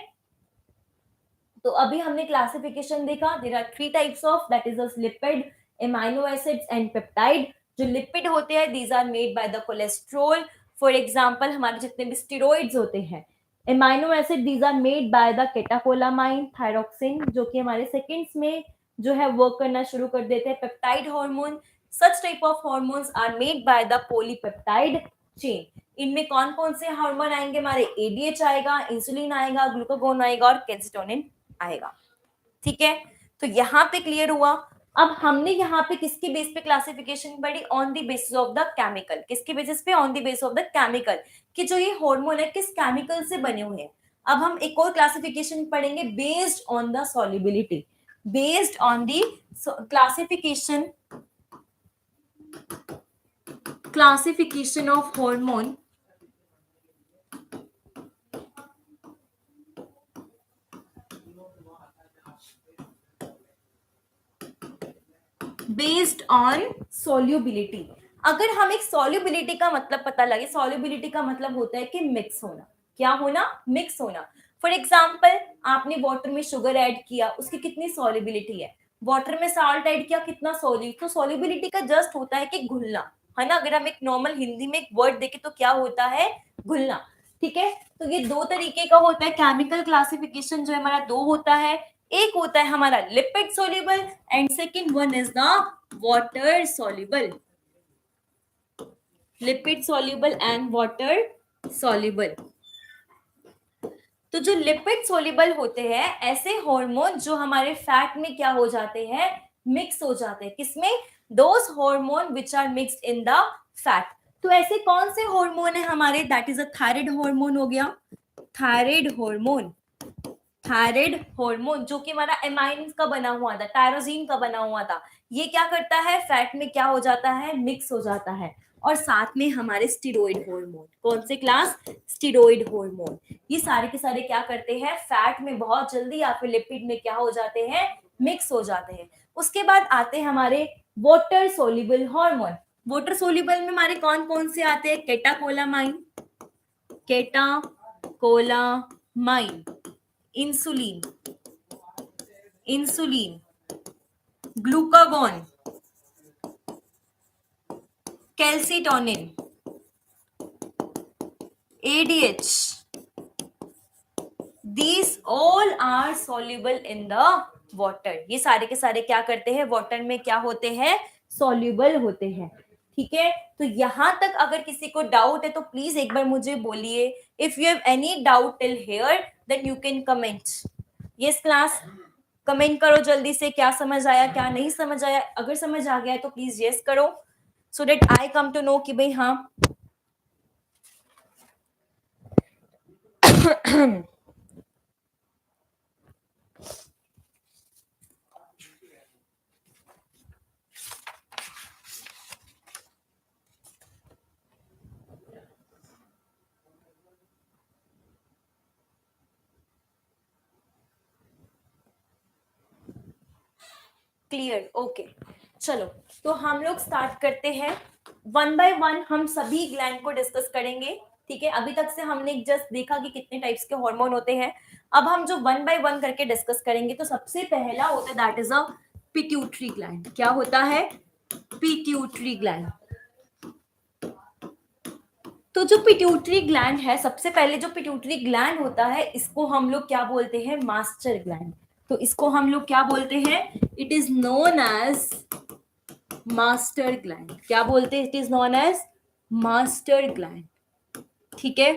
तो अभी हमने क्लासिफिकेशन देखा, there are 3 types of, that is a lipid, amino acids and peptide. जो लिपिड होते हैं these are made by the cholesterol, for example हमारे जितने भी स्टेरॉइड्स होते हैं। Amino acid these are made by the catecholamine, thyroxine, जो कि हमारे सेकेंड्स में जो है वर्क करना शुरू कर देते हैं। Peptide hormone, such type of hormones are made by the polypeptide chain. इनमें कौन कौन से हार्मोन आएंगे हमारे, एडीएच आएगा, इंसुलिन आएगा, ग्लूकागोन आएगा और कैल्सिटोनिन आएगा, ठीक है। तो यहाँ पे क्लियर हुआ। अब हमने यहाँ पे किसके बेस पे क्लासिफिकेशन पढ़ी, on the basis of the chemical, किसके बेसिस पे, on the basis of the chemical, कि जो ये हार्मोन है किस केमिकल से बने हुए हैं। अब हम एक और क्लासिफिकेशन पढ़ेंगे based on the solubility, based on the classification of hormone based on solubility. अगर हम एक सॉल्युबिलिटी का मतलब पता लगे, सॉल्युबिलिटी का मतलब होता है कि मिक्स होना, क्या होना, मिक्स होना। फॉर एग्जाम्पल आपने वाटर में शुगर ऐड किया, उसकी कितनी सॉल्युबिलिटी है, वाटर में साल्ट ऐड किया, कितना सॉल्यू, तो सॉल्युबिलिटी का जस्ट होता है कि घुलना, है ना। अगर हम एक नॉर्मल हिंदी में एक वर्ड देखें तो क्या होता है, घुलना, ठीक है। तो ये दो तरीके का होता है केमिकल क्लासिफिकेशन, जो हमारा दो होता है, एक होता है हमारा lipid soluble and second one is the water soluble, lipid soluble and water soluble. तो जो लिपिड सोल्यूबल होते हैं ऐसे हार्मोन जो हमारे फैट में क्या हो जाते हैं, मिक्स हो जाते हैं, किसमें, those hormone which are mixed in the fat. तो ऐसे कौन से हार्मोन है हमारे, that is a thyroid hormone हो गया, थायराइड हार्मोन, थायराइड हार्मोन जो कि हमारा एमाइन का बना हुआ था, टायरोजीन का बना हुआ था, ये क्या करता है, फैट में क्या हो जाता है, मिक्स हो जाता है। और साथ में हमारे स्टेरॉइड हार्मोन, कौन से क्लास, स्टेरॉइड हार्मोन, ये सारे के सारे क्या करते हैं, फैट में बहुत जल्दी या फिर लिपिड में क्या हो जाते हैं, मिक्स हो जाते हैं। उसके बाद आते हैं हमारे water soluble hormone. Water soluble में हमारे कौन कौन से आते हैं, catecholamine, catecholamine, insulin, insulin, glucagon, calcitonin, ADH, these all are soluble in the water। ये सारे के सारे क्या करते हैं, वाटर में क्या होते हैं, soluble होते हैं, ठीक है। तो यहां तक अगर किसी को डाउट है तो प्लीज एक बार मुझे बोलिए, if you have any doubt till here then you can comment. Yes class, comment करो जल्दी से, क्या समझ आया क्या नहीं समझ आया, अगर समझ आ गया है तो प्लीज यस करो, so that I come to know कि भाई हाँ क्लियर, ओके। चलो तो हम लोग स्टार्ट करते हैं, वन बाय वन हम सभी ग्लैंड को डिस्कस करेंगे, ठीक है। अभी तक से हमने जस्ट देखा कि कितने टाइप्स के हार्मोन होते हैं, अब हम जो वन बाय वन करके डिस्कस करेंगे। तो सबसे पहला होता है that is a pituitary gland. क्या होता है, पिट्यूटरी ग्लैंड। तो जो पिट्यूटरी ग्लैंड है, सबसे पहले जो पिट्यूटरी ग्लैंड होता है इसको हम लोग क्या बोलते हैं, मास्टर ग्लैंड। तो इसको हम लोग क्या बोलते हैं, it is known as master gland. क्या बोलते हैं, it is known as master gland, ठीक है।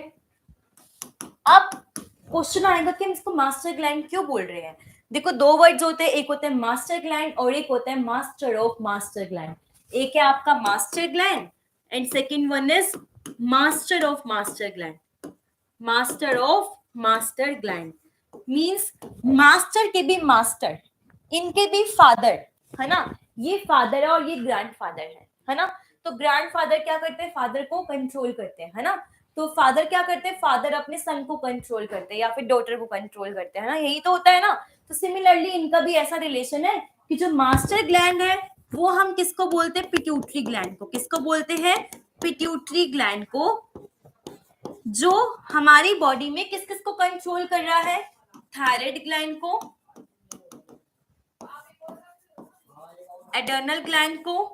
अब क्वेश्चन आएगा कि हम इसको मास्टर ग्लैंड क्यों बोल रहे हैं। देखो दो वर्ड्स होते हैं, एक होता है मास्टर ग्लैंड और एक होता है मास्टर ऑफ मास्टर ग्लैंड। एक है आपका master gland and second one is master of master gland. Master of master gland means master के भी मास्टर, इनके भी फादर, है ना। ये फादर है और ये ग्रैंडफादर है ना। तो ग्रैंडफादर क्या करते हैं, फादर को कंट्रोल करते हैं, है ना। तो फादर क्या करते हैं, फादर अपने सन को कंट्रोल करते हैं या फिर डॉटर को कंट्रोल करते हैं, है ना, यही तो होता है ना। तो सिमिलरली इनका भी ऐसा रिलेशन है कि जो मास्टर ग्लैंड है वो हम किसको बोलते हैं, पिट्यूटरी ग्लैंड को। किसको बोलते हैं, पिट्यूटरी ग्लैंड को, जो हमारी बॉडी में किस किस को कंट्रोल कर रहा है, थायराइड ग्लैंड को, एडर्नल ग्लैंड को,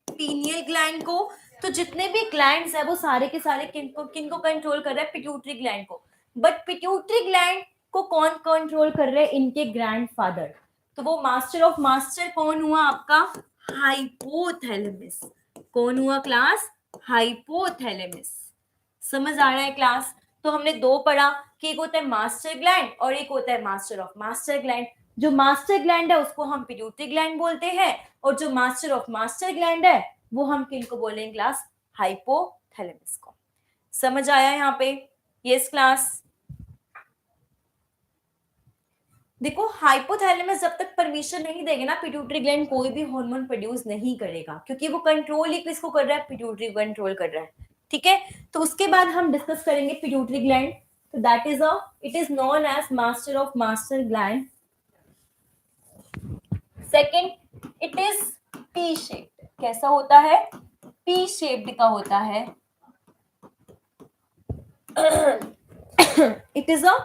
पीनियल ग्लैंड को। तो जितने भी ग्लैंड्स है वो सारे के सारे किनको कंट्रोल कर रहा है, पिट्यूटरी ग्लैंड को। बट पिट्यूटरी ग्लैंड को कौन कंट्रोल कर रहे हैं, इनके ग्रैंडफादर। तो वो मास्टर ऑफ मास्टर कौन हुआ आपका, हाइपोथैलेमस। कौन हुआ क्लास, हाइपोथैलेमस। समझ आ रहा है क्लास। तो हमने दो पढ़ा कि एक होता है मास्टर ग्लैंड और एक होता है मास्टर ऑफ मास्टर ग्लैंड। जो मास्टर ग्लैंड है उसको हम पिट्यूटरी ग्लैंड बोलते हैं, और जो मास्टर ऑफ मास्टर ग्लैंड है वो हम किनको बोलेंगे क्लास, हाइपोथैलेमस को। समझ आया यहाँ पे, यस क्लास। देखो हाइपोथैलेमस जब तक परमिशन नहीं देगा ना, पिट्यूटरी ग्लैंड कोई भी हार्मोन प्रोड्यूस नहीं करेगा, क्योंकि वो कंट्रोल ही किसको कर रहा है, पिट्यूटरी कंट्रोल कर रहा है। ठीक है, तो उसके बाद हम डिस्कस करेंगे पिट्यूटरी ग्लैंड। तो that is it is known as master of master gland. Second, it is P shaped. कैसा होता है, पी शेप्ड का होता है। It is a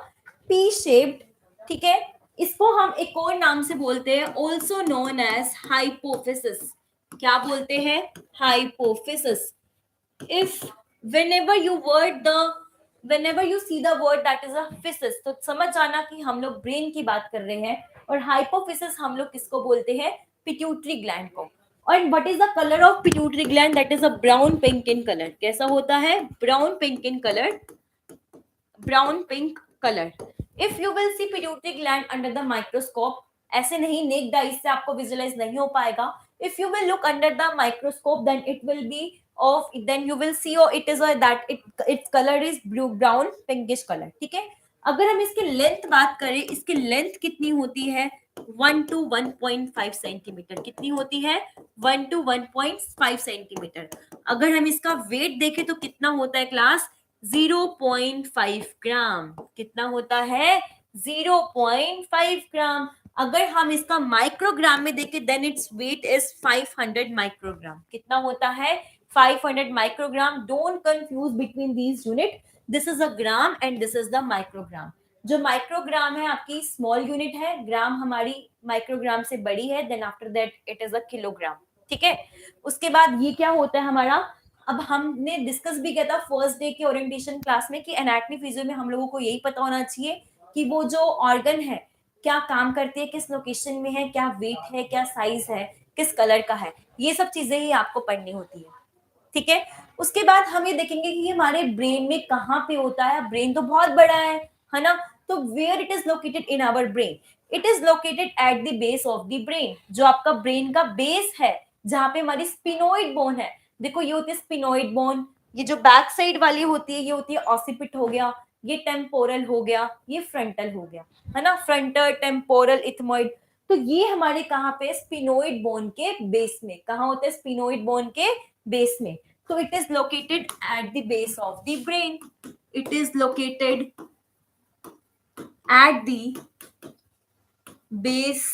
P shaped. ठीक है, इसको हम एक और नाम से बोलते हैं, ऑल्सो नोन एज हाइपोफिसिस। क्या बोलते हैं, hypophysis. If whenever you see the word that is a physis, तो समझ जाना कि हम लोग ब्रेन की बात कर रहे हैं। और हाइपोफिसिस हम लोग किसको बोलते हैं, पिट्यूटरी ग्लैंड को। और what is the colour of pituitary gland, that is a brown pink in colour. कैसा होता है, brown pink in colour, brown pink colour. If you will C pituitary gland under the microscope, ऐसे नहीं necked eyes से आपको visualise नहीं हो पाएगा। If you will look under the microscope then it will be off, then you will see और it is that its colour is blue brown pinkish colour. ठीक है, अगर हम इसकी लेंथ बात करें, इसकी लेंथ कितनी होती है, 1 to 1.5 सेंटीमीटर। कितनी होती है, 1 to 1.5 सेंटीमीटर। अगर हम इसका वेट देखें तो कितना होता है क्लास, 0.5 ग्राम। कितना होता है, 0.5 ग्राम। अगर हम इसका माइक्रोग्राम में देखें then its weight is 500 microgram. कितना होता है, 500 microgram. Don't confuse between these unit, this is a gram and this is the microgram. जो माइक्रोग्राम है आपकी स्मॉल यूनिट है, ग्राम हमारी माइक्रोग्राम से बड़ी है, then after that it is a kilogram. ठीक है, उसके बाद ये क्या होता है हमारा, अब हमने डिस्कस भी किया था फर्स्ट डे के ओरिएंटेशन क्लास में कि एनाटॉमी फिजियो में हम लोगों को यही पता होना चाहिए कि वो जो ऑर्गन है क्या काम करती है, किस लोकेशन में है, क्या वेट है, क्या साइज है, किस कलर का है, ये सब चीजें ही आपको पढ़नी होती है। ठीक है, उसके बाद हम ये देखेंगे कि हमारे ब्रेन में कहाँ पे होता है। ब्रेन तो बहुत बड़ा है ना। तो where it is located in our brain, it is located at the base of the brain. जो आपका ब्रेन का बेस है, जहां पे हमारी स्पिनोइड बोन है। देखो ये होती है स्पिनोइड बोन, ये जो बैक साइड वाली होती है ये होती है ऑसिपिट हो गया, ये टेम्पोरल हो गया, ये फ्रंटल हो गया, है ना, फ्रंटल टेम्पोरल इथमोइड। तो ये हमारे कहाँ पे, स्पिनोइड बोन के बेस में। कहाँ होते हैं, स्पिनोइड बोन के बेस में। So it is located at the base of the brain. It is located at the base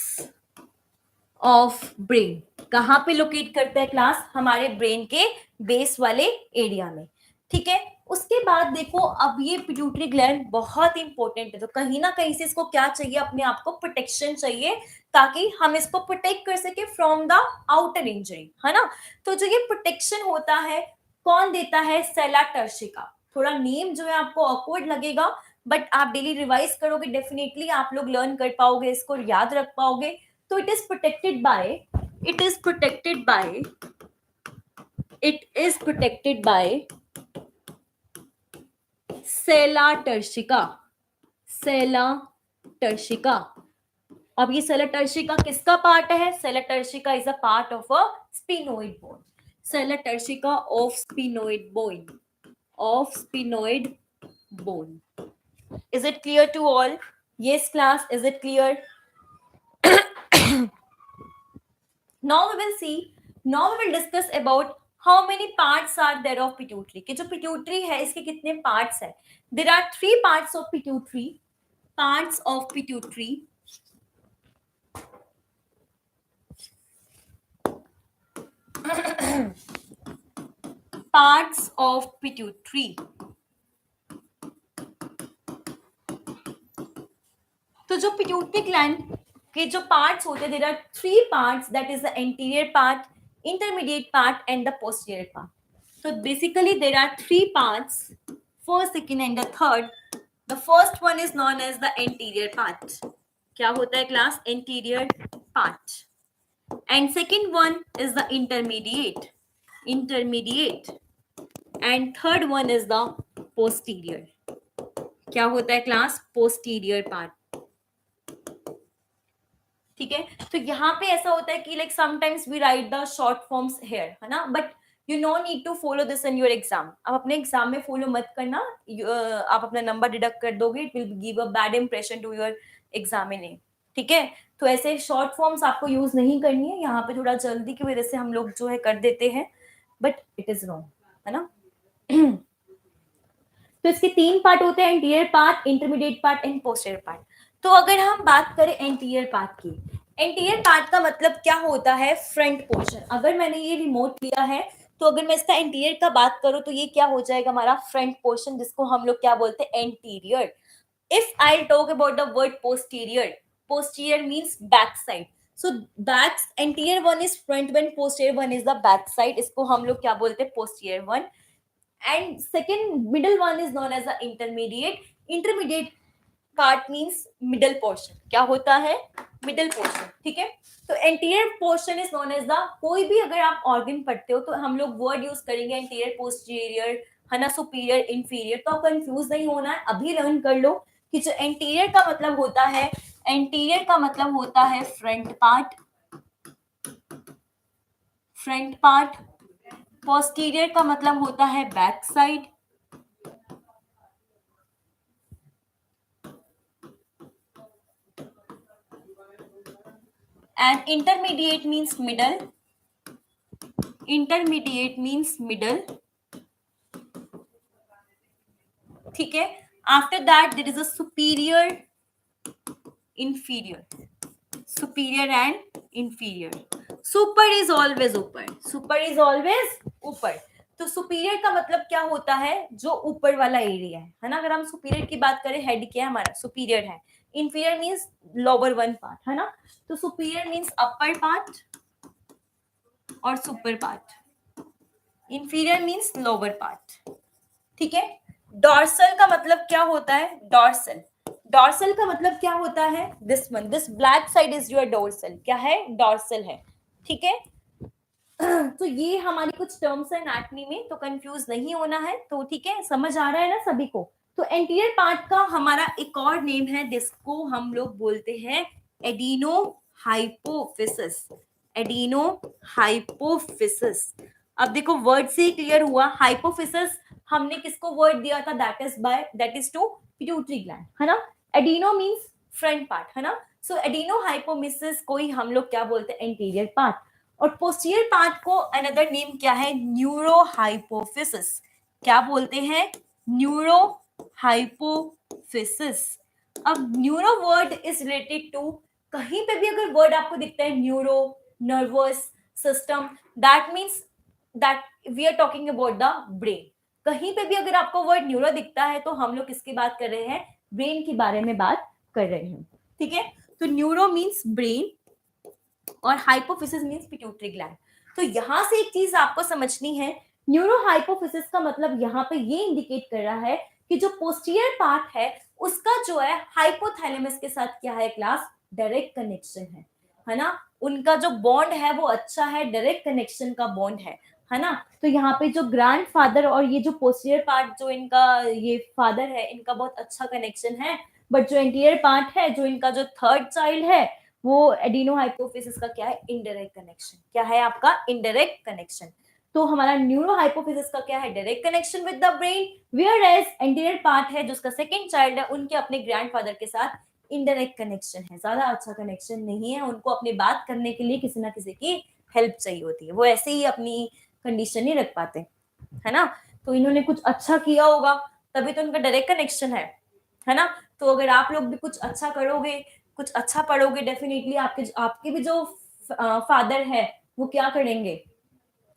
of brain. कहाँ पे लोकेट करता है क्लास, हमारे ब्रेन के बेस वाले एरिया में। ठीक है, उसके बाद देखो अब ये पिट्यूटरी ग्लैंड बहुत इंपॉर्टेंट है। तो कहीं ना कहीं से इसको क्या चाहिए, अपने आप को प्रोटेक्शन चाहिए, ताकि हम इसको प्रोटेक्ट कर सके फ्रॉम द आउटर इंजरी, है ना। तो जो ये प्रोटेक्शन होता है कौन देता है, सेला टर्शिका। थोड़ा नेम जो है आपको ऑकवर्ड लगेगा, बट आप डेली रिवाइज करोगे डेफिनेटली आप लोग लर्न कर पाओगे, इसको याद रख पाओगे। तो it is protected by, it is protected by, it is protected by sella turcica, sella turcica. अब ये सेला टर्शिका किसका पार्ट है, sella turcica is a part of a sphenoid bone. Sella turcica of sphenoid bone, of sphenoid bone. Is it clear to all? Yes class, is it clear? Now we will see, now we will discuss about how many parts are there of pituitary. कि जो pituitary है इसके कितने parts है. There are 3 parts of pituitary. Parts of pituitary. Parts of pituitary. तो जो pituitary gland के जो पार्ट्स होते हैं, there are 3 parts, that is the anterior part, intermediate part and the posterior part. So basically there are 3 parts, first, second and the third. The first one is known as the anterior part. क्या होता है class? Anterior part. And second one is the intermediate. And third one is the posterior. क्या होता है class? Posterior part. ठीक है, तो यहाँ पे ऐसा होता है कि like sometimes we write the short forms here, है ना, but you no need to follow this in your exam. आप अपने एग्जाम में फॉलो मत करना, आप अपना नंबर डिडक्ट कर दोगे, it will give a bad impression to your examining. ठीक है, तो ऐसे शॉर्ट फॉर्म्स आपको यूज नहीं करनी है. यहाँ पे थोड़ा जल्दी की वजह से हम लोग जो है कर देते हैं, बट इट इज रॉन्ग, है ना. तो इसके 3 पार्ट होते हैं, anterior part, intermediate part and posterior part. तो अगर हम बात करें एंटीरियर पार्ट की, एंटीरियर पार्ट का मतलब क्या होता है? Front portion. अगर मैंने ये रिमोट लिया है तो अगर मैं इसका एंटीरियर का बात करूं तो ये क्या हो जाएगा? हमारा फ्रंट पोर्शन, जिसको हम लोग क्या बोलते हैं? Anterior. If I talk about the word posterior, posterior means back side. So back, anterior one is front one, posterior one is the back side. इसको हम लोग क्या बोलते हैं? Posterior one. And second, middle one is known as the intermediate. Intermediate part means middle portion. क्या होता है? middle portion. ठीक है, तो anterior portion is known as the, कोई भी अगर आप organ पढ़ते हो तो हम लोग word use करेंगे anterior, posterior, है ना, superior, inferior. तो आप confuse नहीं होना है, अभी learn कर लो कि जो anterior का मतलब होता है, anterior का मतलब होता है front part, front part. Posterior का मतलब होता है back side, and intermediate means middle. Intermediate means middle. ठीक है, after that there is a superior, inferior, superior and inferior. Super is always ऊपर, super is always ऊपर. तो सुपीरियर का मतलब क्या होता है? जो ऊपर वाला एरिया है ना. अगर हम सुपीरियर की बात करें, हेड क्या है हमारा? सुपीरियर है. inferior means lower one part, है ना. तो सुपीरियर मींस अपर पार्ट और super part. inferior means lower part. ठीक है, डॉर्सल का मतलब क्या होता है? डॉर्सल. डॉर्सल का मतलब क्या होता है? This one, this black side is your dorsal. क्या है? डॉर्सल है. ठीक है, तो ये हमारी कुछ टर्म्स है एनाटॉमी में, तो कंफ्यूज नहीं होना है. तो ठीक है, समझ आ रहा है ना सभी को. तो एंटीरियर पार्ट का हमारा एक और नेम है, जिसको हम लोग बोलते हैं एडिनो हाइपोफिसिस. Adeno hypophysis. अब देखो वर्ड से क्लियर हुआ. हाइपोफिसिस हमने किसको वर्ड दिया था? That is to pituitary gland, है ना. एडिनो मींस फ्रंट पार्ट, है ना. सो एडिनो हाइपोफिसिस को ही हम लोग क्या बोलते हैं? Anterior part. और पोस्टीरियर पार्ट को अनदर नेम क्या है? Neurohypophysis. क्या बोलते हैं? Neurohypophysis. अब neuro word is related to, कहीं पे भी अगर वर्ड आपको दिखता है neuro, nervous system, that means that we are talking about the brain. कहीं पे भी अगर आपको वर्ड न्यूरो दिखता है तो हम लोग किसकी बात कर रहे हैं? ब्रेन के बारे में बात कर रहे हैं. ठीक है, तो न्यूरो मीन्स ब्रेन और हाइपोफिसिस मींस पिट्यूटरी ग्लैंड. तो यहां से एक चीज आपको समझनी है, न्यूरो हाइपोफिसिस का मतलब यहाँ पे ये इंडिकेट कर रहा है कि जो पोस्टीरियर पार्ट है उसका जो है हाइपोथैलेमस के साथ क्या है क्लास? डायरेक्ट कनेक्शन है ना. उनका जो बॉन्ड है वो अच्छा है, डायरेक्ट कनेक्शन का बॉन्ड है ना. तो यहाँ पे जो ग्रैंडफादर और ये जो पोस्टीरियर पार्ट जो इनका ये फादर है, इनका बहुत अच्छा कनेक्शन है. बट जो एंटीरियर पार्ट है, जो इनका जो थर्ड चाइल्ड है, वो एडिनो हाइपोफिसिस का क्या है? Indirect connection. क्या है आपका? Indirect connection. तो हमारा न्यूरो हाइपोफिसिस का क्या है? Direct connection with the brain. Whereas anterior part है, जो उसका सेकंड चाइल्ड है, उनके अपने ग्रैंडफादर के साथ इनडायरेक्ट कनेक्शन है. ज्यादा अच्छा कनेक्शन नहीं है. उनको अपनी बात करने के लिए किसी ना किसी की हेल्प चाहिए होती है. वो ऐसे ही अपनी कंडीशन नहीं रख पाते, है ना. तो इन्होंने कुछ अच्छा किया होगा तभी तो उनका डायरेक्ट कनेक्शन है ना. तो अगर आप लोग भी कुछ अच्छा करोगे, कुछ अच्छा पढ़ोगे, डेफिनेटली आपके भी जो फादर है वो क्या करेंगे?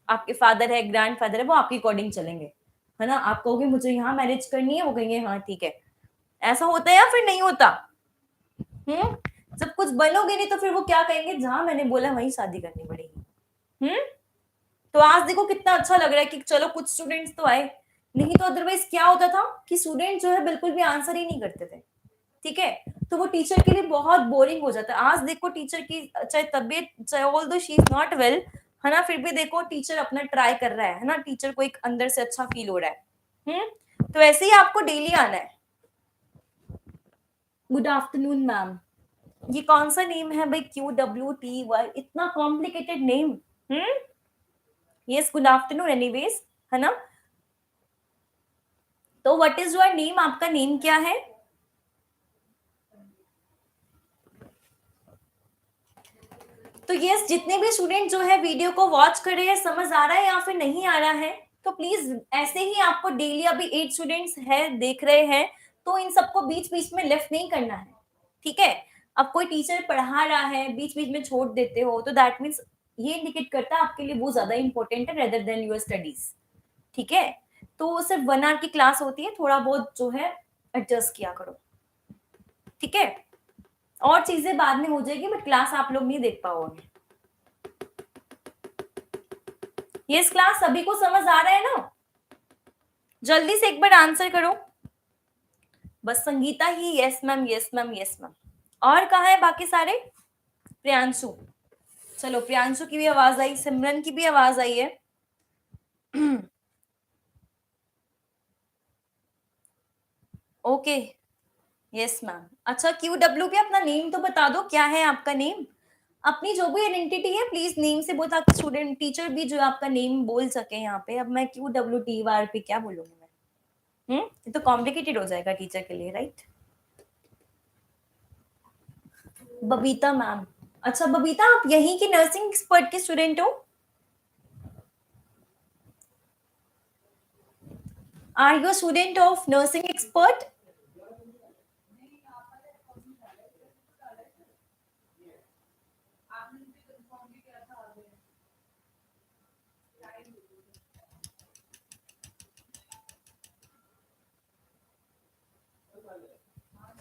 आपके फादर है, ग्रैंडफादर है, वो आपके अकॉर्डिंग चलेंगे, है ना। आप कहोगे मुझे यहाँ मैरिज करनी है, वो कहेंगे हाँ ठीक है। ऐसा होता है या फिर नहीं होता? जब कुछ बनोगे नहीं तो फिर वो क्या कहेंगे, जहां मैंने बोला वहीं शादी करनी पड़ेगी। तो आज देखो कितना अच्छा लग रहा है कि चलो कुछ स्टूडेंट्स तो आए, नहीं तो अदरवाइज क्या होता था कि स्टूडेंट जो है बिल्कुल भी आंसर ही नहीं करते थे, ठीक है। तो वो टीचर के लिए बहुत बोरिंग हो जाता है। आज देखो टीचर की चाहे तबीयत, चाहे ऑल दो शी इज नॉट वेल, है ना, फिर भी देखो टीचर अपना ट्राई कर रहा है ना, टीचर को एक अंदर से अच्छा फील हो रहा है। तो ऐसे ही आपको डेली आना है। Good afternoon ma'am. ये कौन सा नेम है भाई, QWTY, इतना complicated name. Yes, good afternoon anyways, है ना। तो व्हाट इज योर नेम, आपका नेम क्या है? तो यस, जितने भी स्टूडेंट जो है वीडियो को वॉच कर रहे हैं, समझ आ रहा है या फिर नहीं आ रहा है, तो प्लीज ऐसे ही आपको डेली, अभी 8 स्टूडेंट्स है देख रहे हैं, तो इन सबको बीच बीच में लेफ्ट नहीं करना है, ठीक है। अब कोई टीचर पढ़ा रहा है, बीच बीच में छोड़ देते हो, तो दैट मीन्स ये इंडिकेट करता है आपके लिए वो ज्यादा इंपॉर्टेंट है रेदर देन योर स्टडीज, ठीक है। तो सिर्फ 1 आवर की क्लास होती है, थोड़ा बहुत जो है एडजस्ट किया करो, ठीक है। और चीजें बाद में हो जाएगी, बट क्लास आप लोग नहीं देख पाओगे। ये इस क्लास सभी को समझ आ रहा है ना? जल्दी से एक बार आंसर करो। बस संगीता ही yes ma'am, yes ma'am, yes ma'am. और कहा है बाकी सारे? प्रियांशु, चलो प्रियांशु की भी आवाज आई, सिमरन की भी आवाज आई है। Okay, yes ma'am. अच्छा QW पे अपना नेम तो बता दो, क्या है आपका नेम? अपनी जो भी आइडेंटिटी है प्लीज नेम से बोल, ताकि स्टूडेंट टीचर भी जो आपका नेम बोल सके यहाँ पे। अब मैं QWTY पे क्या बोलूंगी मैं? ये तो कॉम्प्लिकेटेड हो जाएगा टीचर के लिए, राइट। बबीता मैम। अच्छा बबीता, आप यहीं की नर्सिंग एक्सपर्ट के स्टूडेंट हो? Are you student of Nursing Expert?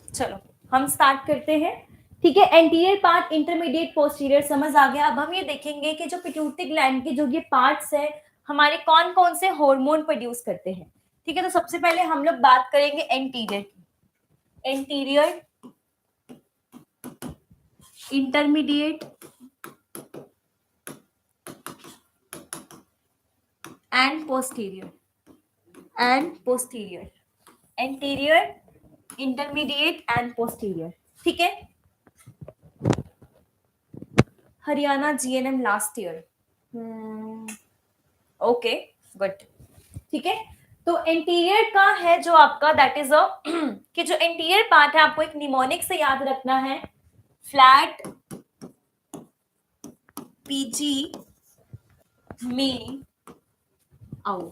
चलो हम स्टार्ट करते हैं, ठीक है। एंटीरियर पार्ट, इंटरमीडिएट, पोस्टीरियर समझ आ गया। अब हम ये देखेंगे कि जो पिट्यूटरी ग्लैंड के जो ये पार्ट्स है, हमारे कौन कौन से हार्मोन प्रोड्यूस करते हैं, ठीक है। तो सबसे पहले हम लोग बात करेंगे एंटीरियर की। Anterior, intermediate and posterior, anterior, intermediate and posterior, ठीक है। Haryana GNM last year, okay good, ठीक है। तो इंटीरियर का है जो आपका, दैट इज अ कि जो इंटीरियर पार्ट है, आपको एक निमोनिक से याद रखना है, फ्लैट पीजी में आओ।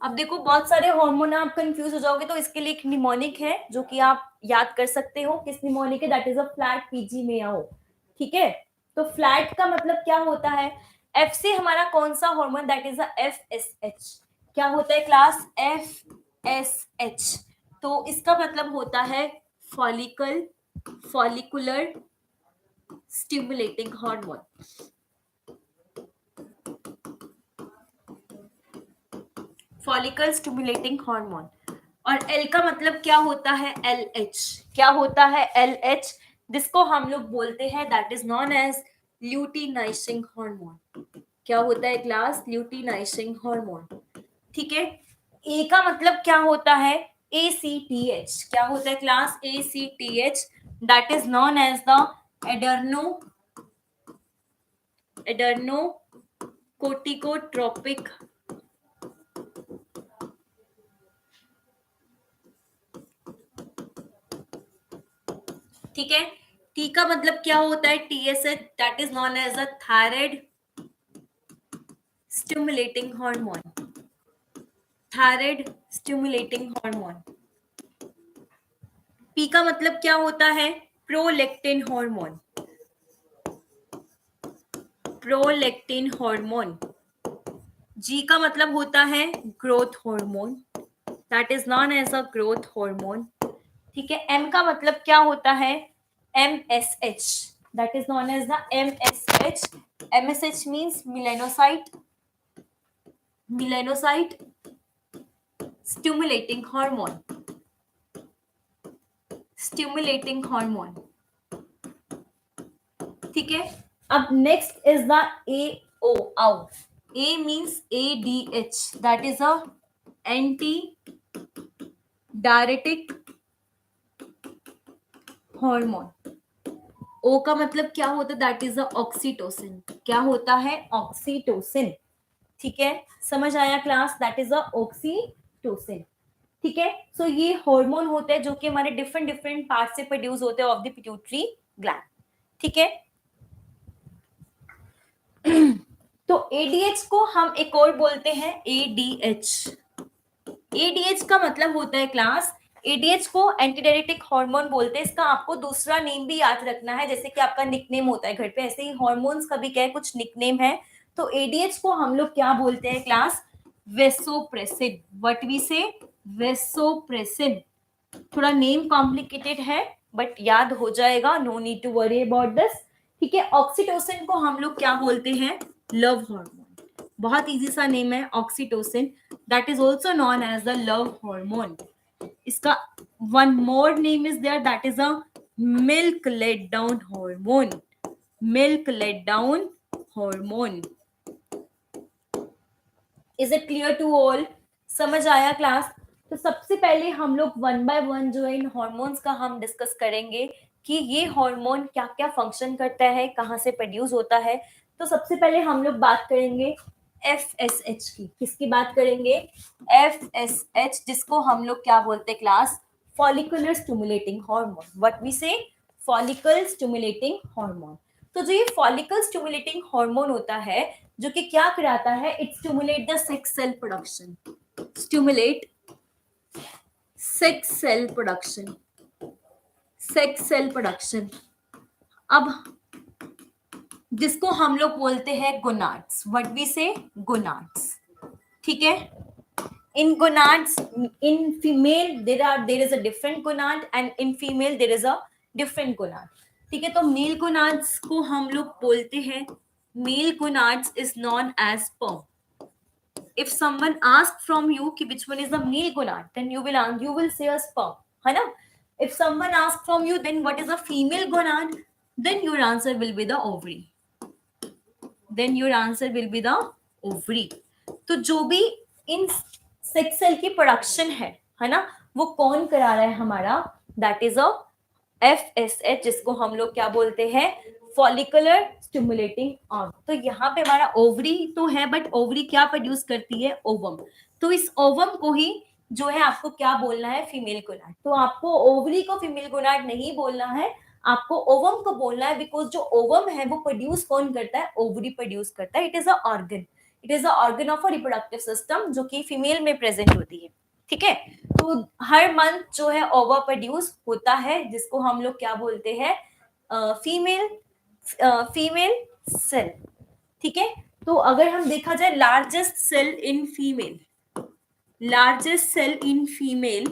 अब देखो बहुत सारे हार्मोन, आप कंफ्यूज हो जाओगे, तो इसके लिए एक निमोनिक है जो कि आप याद कर सकते हो। किस निमोनिक है? That is a flat PG में आओ, ठीक है। तो फ्लैट का मतलब क्या होता है? एफ से हमारा कौन सा hormone? That is a FSH। क्या होता है क्लास? FSH। तो इसका मतलब होता है follicular stimulating hormone, follicle stimulating hormone. और एल का मतलब क्या होता है? LH। क्या होता है? LH, जिसको हम लोग बोलते हैं that is known as luteinizing hormone. क्या होता है क्लास? ल्यूटिनाइजिंग हार्मोन, ठीक है। ए का मतलब क्या होता है? ACTH। क्या होता है class? ACTH, that is known as the adrenocorticotropic, ठीक है। टी का मतलब क्या होता है? TSH, that is known as a thyroid stimulating hormone, thyroid stimulating hormone. P का मतलब क्या होता है? Prolactin hormone, prolactin hormone, G का मतलब होता है growth hormone, that is known as a growth hormone. ठीक है, एम का मतलब क्या होता है, MSH, that is known as the MSH। MSH means melanocyte, melanocyte stimulating hormone, stimulating hormone. ठीक है, अब next is the AO, A O, A means ADH, that is a anti diuretic hormone. O का मतलब क्या होता है, दैट इज अ ऑक्सीटोसिन, क्या होता है, ऑक्सीटोसिन। ठीक है, समझ आया class, that is a oxytocin. ठीक है, सो ये हार्मोन होते हैं जो कि हमारे डिफरेंट डिफरेंट पार्ट से प्रोड्यूस होते हैं ऑफ द पिट्यूटरी ग्लैंड। ठीक है, तो एडीएच को हम एक और बोलते हैं एडीएच। एडीएच का मतलब होता है क्लास, एडीएच को एंटीडायरेटिक हार्मोन बोलते हैं। इसका आपको दूसरा नेम भी याद रखना है, जैसे कि आपका निकनेम होता है घर पे, ऐसे ही हार्मोन्स का भी क्या है, कुछ निकनेम है। तो एडीएच को हम लोग क्या बोलते हैं class, vasopressin, what we say, vasopressin. थोड़ा नेम कॉम्प्लिकेटेड है बट याद हो जाएगा, no need to worry about this. ठीक है, ऑक्सीटोसिन को हम लोग क्या बोलते हैं, लव हार्मोन। बहुत इजी सा नेम है oxytocin, that is also known as the love hormone. इसका one more name is there, that is a milk let down hormone, milk let down hormone. Is it clear to all, समझ आया class. तो सबसे पहले हम लोग one by one जो है इन हॉर्मोन्स का हम डिस्कस करेंगे कि ये हार्मोन क्या क्या फंक्शन करता है, कहाँ से प्रोड्यूस होता है। तो सबसे पहले हम लोग बात करेंगे FSH की, किसकी बात करेंगे, FSH, जिसको हम लोग क्या बोलते हैं class, follicular stimulating hormone, what we say, follicle stimulating hormone. तो जो ये फॉलिकल स्टिमुलेटिंग हार्मोन होता है, जो कि क्या कराता है, it stimulate the sex cell production, stimulate sex cell production, sex cell production. अब जिसको हम लोग बोलते हैं gonads, what we say, gonads. ठीक है, in gonads, in female there is a different gonad and in female there is a different gonad. ठीक है, तो मेल गोनाड्स को हम लोग बोलते हैं, male gonads is known as sperm. If someone asks from you कि which one is the male gonad, then you will say a sperm, है ना। If someone asks from you then what is a female gonad, then your answer will be the ovary, then your answer will be the ovary. तो जो भी इन sex cell की production है ना, वो कौन करा रहा है हमारा, दैट इज अ FSH, जिसको हम लोग क्या बोलते हैं, फॉलिकुलर स्टिमुलेटिंग आर्म। तो यहाँ पे हमारा ओवरी तो है, बट ओवरी क्या प्रोड्यूस करती है, ओवम। तो इस ओवम को ही जो है आपको क्या बोलना है, फीमेल गोनाड। तो आपको ओवरी को फीमेल गोनाड नहीं बोलना है, आपको ओवम को बोलना है, बिकॉज जो ओवम है वो प्रोड्यूस कौन करता है, ओवरी प्रोड्यूस करता है। It is a organ, it is the organ of a reproductive system, जो कि फीमेल में प्रेजेंट होती है। ठीक है, तो हर मंथ जो है ओवा प्रोड्यूस होता है, जिसको हम लोग क्या बोलते हैं, फीमेल फीमेल सेल। ठीक है, तो अगर हम देखा जाए largest cell in female, largest cell in female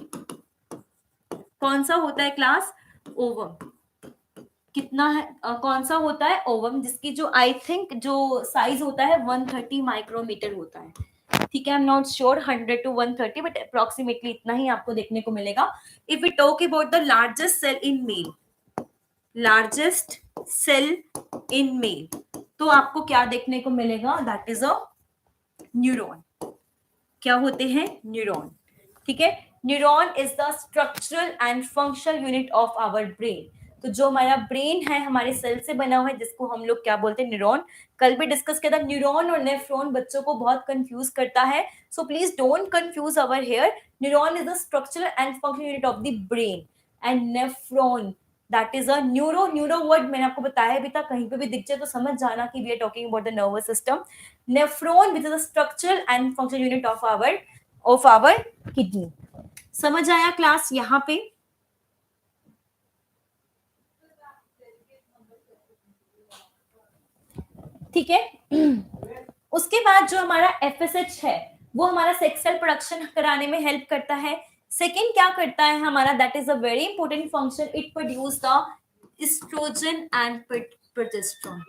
कौन सा होता है क्लास, ओवम। कितना है, कौन सा होता है, ओवम, जिसकी जो आई थिंक जो साइज होता है 130 माइक्रोमीटर होता है। ठीक है, I am not sure 100 to 130, but approximately इतना ही आपको देखने को मिलेगा। If we talk about the largest cell in male, largest cell in male, तो आपको क्या देखने को मिलेगा, दैट इज अ न्यूरॉन। क्या होते हैं, न्यूरॉन। ठीक है, neuron is the structural and functional unit of our brain. तो जो हमारा ब्रेन है हमारे सेल से बना हुआ है, जिसको हम लोग क्या बोलते हैं, न्यूरॉन। कल भी डिस्कस किया था, न्यूरॉन और नेफ्रॉन बच्चों को बहुत कंफ्यूज करता है, so please don't confuse our here. Neuron is the structural and functional unit of the brain, and nephron that is a neuro, neuro word मैंने आपको बताया भी था, कहीं पे भी दिख जाए तो समझ जाना कि we are talking about the nervous system. Nephron which is the structural and functional unit of our kidney. समझ आया क्लास यहाँ पे। ठीक है, उसके बाद जो हमारा एफएसएच है वो हमारा सेक्स सेल प्रोडक्शन कराने में हेल्प करता है। सेकेंड क्या करता है हमारा, that is a very important function, it produce the estrogen and progesterone.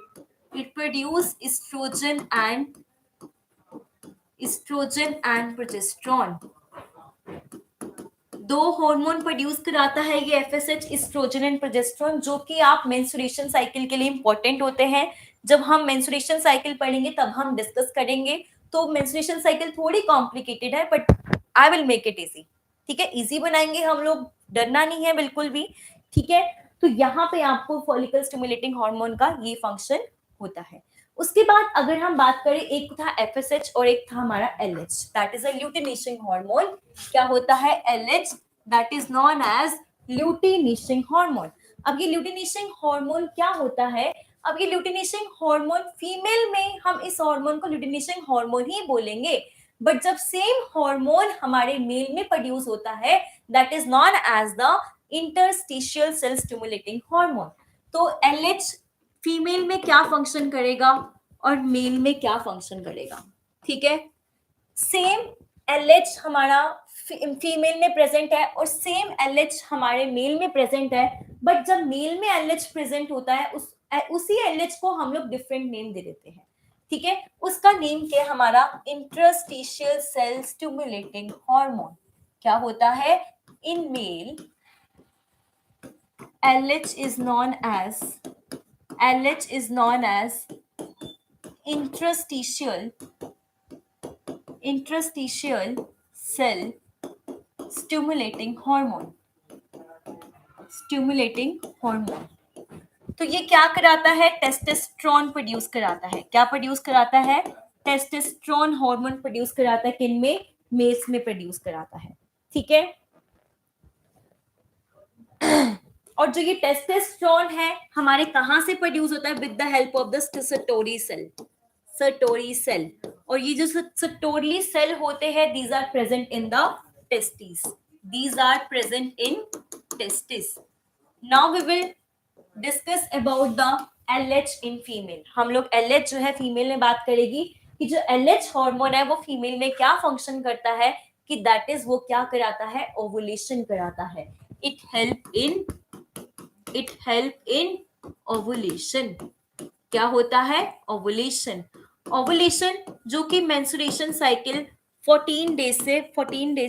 It produce estrogen and progesterone. दो हार्मोन प्रोड्यूस कराता है ये एफएसएच, एस्ट्रोजन एंड प्रोजेस्टेरोन, जो कि आप मेंस्ट्रुएशन साइकिल के लिए इंपॉर्टेंट होते हैं। जब हम मेंस्ट्रुएशन साइकिल पढ़ेंगे तब हम डिस्कस करेंगे। तो मेंस्ट्रुएशन साइकिल थोड़ी कॉम्प्लिकेटेड है but I will make it easy. ठीक है, इजी बनाएंगे हम लोग, डरना नहीं है बिल्कुल भी। ठीक है, तो यहाँ पे आपको फॉलिकल स्टिमुलेटिंग हार्मोन का ये फंक्शन होता है। उसके बाद अगर हम बात करें, एक था एफएसएच और एक था हमारा LH, that is a luteinizing hormone. क्या होता है LH, that is known as luteinizing hormone. अब ये ल्यूटिनेशिंग हार्मोन क्या होता है, अब ये ल्यूटिनेशिंग हार्मोन फीमेल में हम इस हार्मोन को ल्यूटिनेशिंग हार्मोन ही बोलेंगे, बट जब सेम हार्मोन हमारे मेल में प्रोड्यूस होता है that is known as the interstitial cell stimulating hormone. तो एलएच फीमेल में क्या फंक्शन करेगा और मेल में क्या फंक्शन करेगा। ठीक है, सेम एलएच हमारा फीमेल में प्रेजेंट है और सेम एलएच हमारे मेल में प्रेजेंट है, बट जब मेल में एलएच प्रेजेंट होता है उसी एलएच को हम लोग डिफरेंट नेम दे देते हैं। ठीक है, उसका नेम क्या है हमारा, इंटरस्टिशियल सेल स्टिमुलेटिंग हार्मोन। क्या होता है, in male LH is known as interstitial cell stimulating hormone। तो ये क्या कराता है, टेस्टोस्टेरोन प्रोड्यूस कराता है। क्या प्रोड्यूस कराता है, टेस्टोस्टेरोन हार्मोन प्रोड्यूस कराता है। किन में, मेल्स में प्रोड्यूस कराता है। ठीक है, और जो ये टेस्टोस्टेरोन है हमारे कहां से प्रोड्यूस होता है, with the help of the Sertoli cell. और ये जो सटोरली सेल होते हैं, these are present in the testis. Now we will discuss about the LH in female. हम लोग एलएच जो है फीमेल में बात करेगी कि जो एलएच हार्मोन है वो फीमेल में क्या फंक्शन करता है, कि दैट इज वो क्या कराता है, ओवुलेशन कराता है। It help in ovulation. क्या होता है, ओवुलेशन जो कि मेंस्ट्रुएशन साइकिल 14 डेज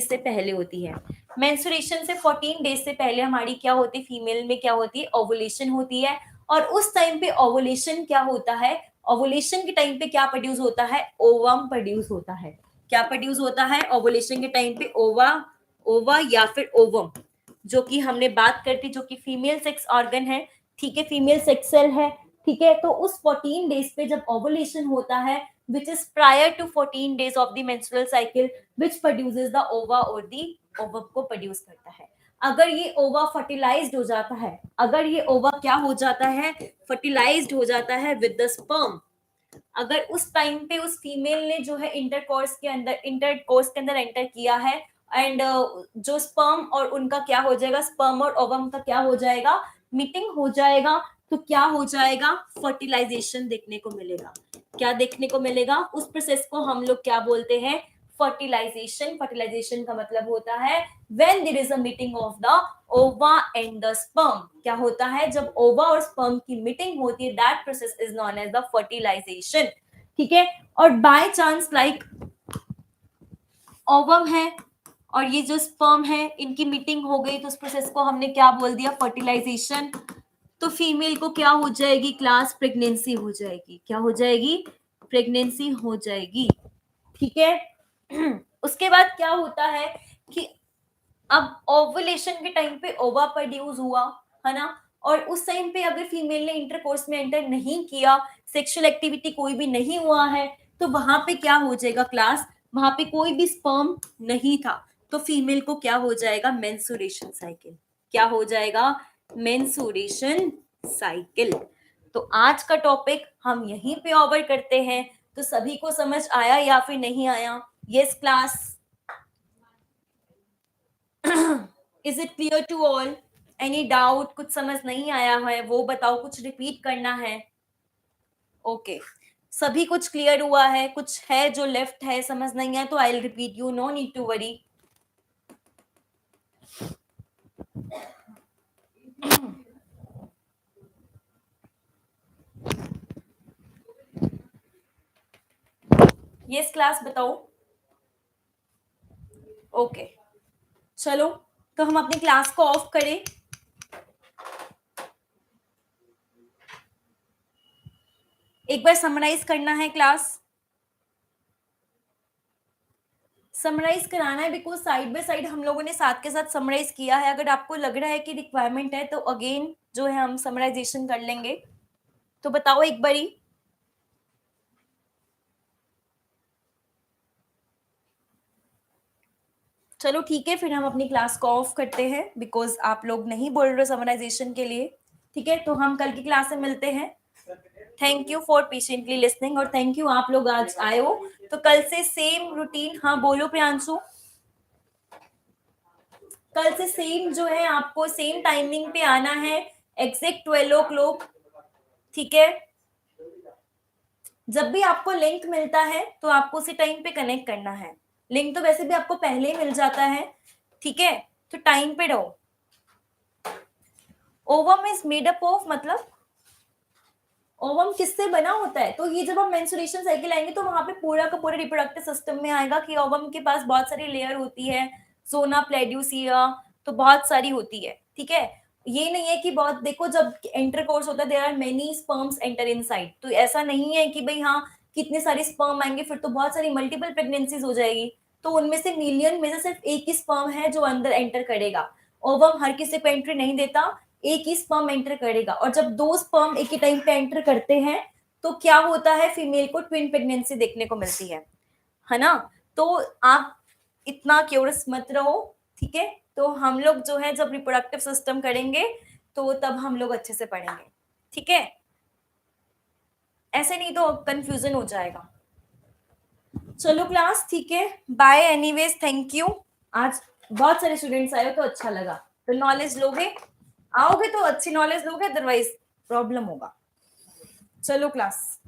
से पहले होती है। मेंस्ट्रुएशन से 14 डेज से पहले हमारी क्या होती है, फीमेल में क्या होती है, ओवुलेशन होती है। और उस टाइम पे ओवुलेशन क्या होता है, ओवुलेशन के टाइम पे क्या प्रोड्यूस होता है, ओवम प्रोड्यूस होता है। क्या प्रोड्यूस होता है ओवुलेशन के टाइम पे, ओवा या फिर ओवम, जो कि हमने बात करती, जो कि फीमेल सेक्स ऑर्गन है। ठीक है, फीमेल सेक्स सेल है। ठीक है, तो उस 14 डेज पे जब ओवुलेशन होता है, which is prior to 14 days of the menstrual cycle, which produces the ova or the ovum को प्रोड्यूस करता है। अगर ये ओवा फर्टिलाइज्ड हो जाता है, अगर ये ओवा क्या हो जाता है, फर्टिलाइज्ड हो जाता है विद द स्पर्म, अगर उस टाइम पे उस फीमेल ने जो है इंटरकोर्स के अंदर एंटर किया है, एंड जो स्पर्म और उनका क्या हो जाएगा, स्पर्म और ओवम का क्या हो जाएगा, मीटिंग हो जाएगा, तो क्या हो जाएगा, फर्टिलाइजेशन देखने को मिलेगा। क्या देखने को मिलेगा, उस प्रोसेस को हम लोग क्या बोलते हैं, फर्टिलाइजेशन का मतलब होता है when there is a meeting of the ova and the sperm. क्या होता है, जब ओवा और स्पर्म की मीटिंग होती है, that process is known as the fertilization. ठीक है, और बाय चांस लाइक ओवम है और ये जो स्पर्म है, इनकी मीटिंग हो गई, तो उस प्रोसेस को हमने क्या बोल दिया, फर्टिलाइजेशन। तो फीमेल को क्या हो जाएगी, क्लास प्रेगनेंसी हो जाएगी। क्या हो जाएगी, प्रेगनेंसी हो जाएगी। ठीक है, उसके बाद क्या होता है कि अब ओवुलेशन के टाइम पे ओवा प्रोड्यूस हुआ, है ना, और उस टाइम पे अगर फीमेल ने इंटरकोर्स में एंटर नहीं किया, सेक्सुअल एक्टिविटी कोई भी नहीं हुआ है, तो वहां पे क्या हो जाएगा क्लास, वहां पे कोई भी स्पर्म नहीं था, तो फीमेल को क्या हो जाएगा, मेंस्ट्रुएशन साइकिल। क्या हो जाएगा, मेंस्ट्रुएशन साइकिल। तो आज का टॉपिक हम यहीं पे ओवर करते हैं। तो सभी को समझ आया या फिर नहीं आया, yes class, is it clear to all, any doubt, कुछ समझ नहीं आया है वो बताओ, कुछ रिपीट करना है, ओके सभी कुछ क्लियर हुआ है? कुछ है जो लेफ्ट है, समझ नहीं है तो I will repeat you, no need to worry. Yes class बताओ. ओके चलो, तो हम अपनी क्लास को ऑफ करें. एक बार समराइज करना है क्लास, समराइज कराना है, बिकॉज साइड बाय साइड हम लोगों ने साथ के साथ समराइज किया है. अगर आपको लग रहा है कि रिक्वायरमेंट है तो अगेन जो है हम समराइजेशन कर लेंगे. तो बताओ एक बारी. चलो ठीक है, फिर हम अपनी क्लास को ऑफ करते हैं बिकॉज आप लोग नहीं बोल रहे समराइजेशन के लिए. ठीक है, तो हम कल की क्लास में मिलते हैं. Thank you for patiently listening और थैंक यू आप लोग आज आए हो. तो कल से सेम रूटीन. हाँ बोलो प्रियांशु. कल से सेम जो है आपको सेम टाइमिंग पे आना है, एग्जैक्ट 12 o'clock. ठीक है, जब भी आपको लिंक मिलता है तो आपको उसी टाइम पे कनेक्ट करना है. लिंक तो वैसे भी आपको पहले ही मिल जाता है. ठीक है, तो टाइम पे रहो. Ovum is made up of, मतलब ओवम किससे बना होता है? तो ये जब हम मेंस्ट्रुएशन साइकिल आएंगे तो वहां पे पूरा का पूरा रिप्रोडक्टिव सिस्टम में आएगा कि ओवम के पास बहुत सारी लेयर होती है, सोना प्लेड्यूसिया, तो बहुत सारी होती है. ठीक है, ये नहीं है कि बहुत, देखो जब इंटरकोर्स होता है there are many sperms enter inside. तो ऐसा नहीं है कि भाई हाँ कितने सारे स्पर्म आएंगे, फिर तो बहुत सारी मल्टीपल प्रेगनेंसीज हो जाएगी. तो उनमें से मिलियन में से सिर्फ एक ही स्पर्म है जो अंदर एंटर करेगा. ओवम हर किसी को एंट्री नहीं देता, एक ही स्पर्म एंटर करेगा. और जब दो स्पर्म एक ही टाइम पे एंटर करते हैं तो क्या होता है, फीमेल को ट्विन प्रेगनेंसी देखने को मिलती है ना. तो आप इतना क्यूरियस मत रहो. ठीक है, तो हम लोग जो है जब रिप्रोडक्टिव सिस्टम करेंगे तो तब हम लोग अच्छे से पढ़ेंगे. ठीक है, ऐसे नहीं तो कंफ्यूजन हो जाएगा. चलो क्लास ठीक है, बाय. Anyways thank you. आज बहुत सारे स्टूडेंट्स आए हो तो अच्छा लगा. तो नॉलेज लोगे, आओगे तो अच्छी नॉलेज लोगे, अदरवाइज प्रॉब्लम होगा. चलो क्लास.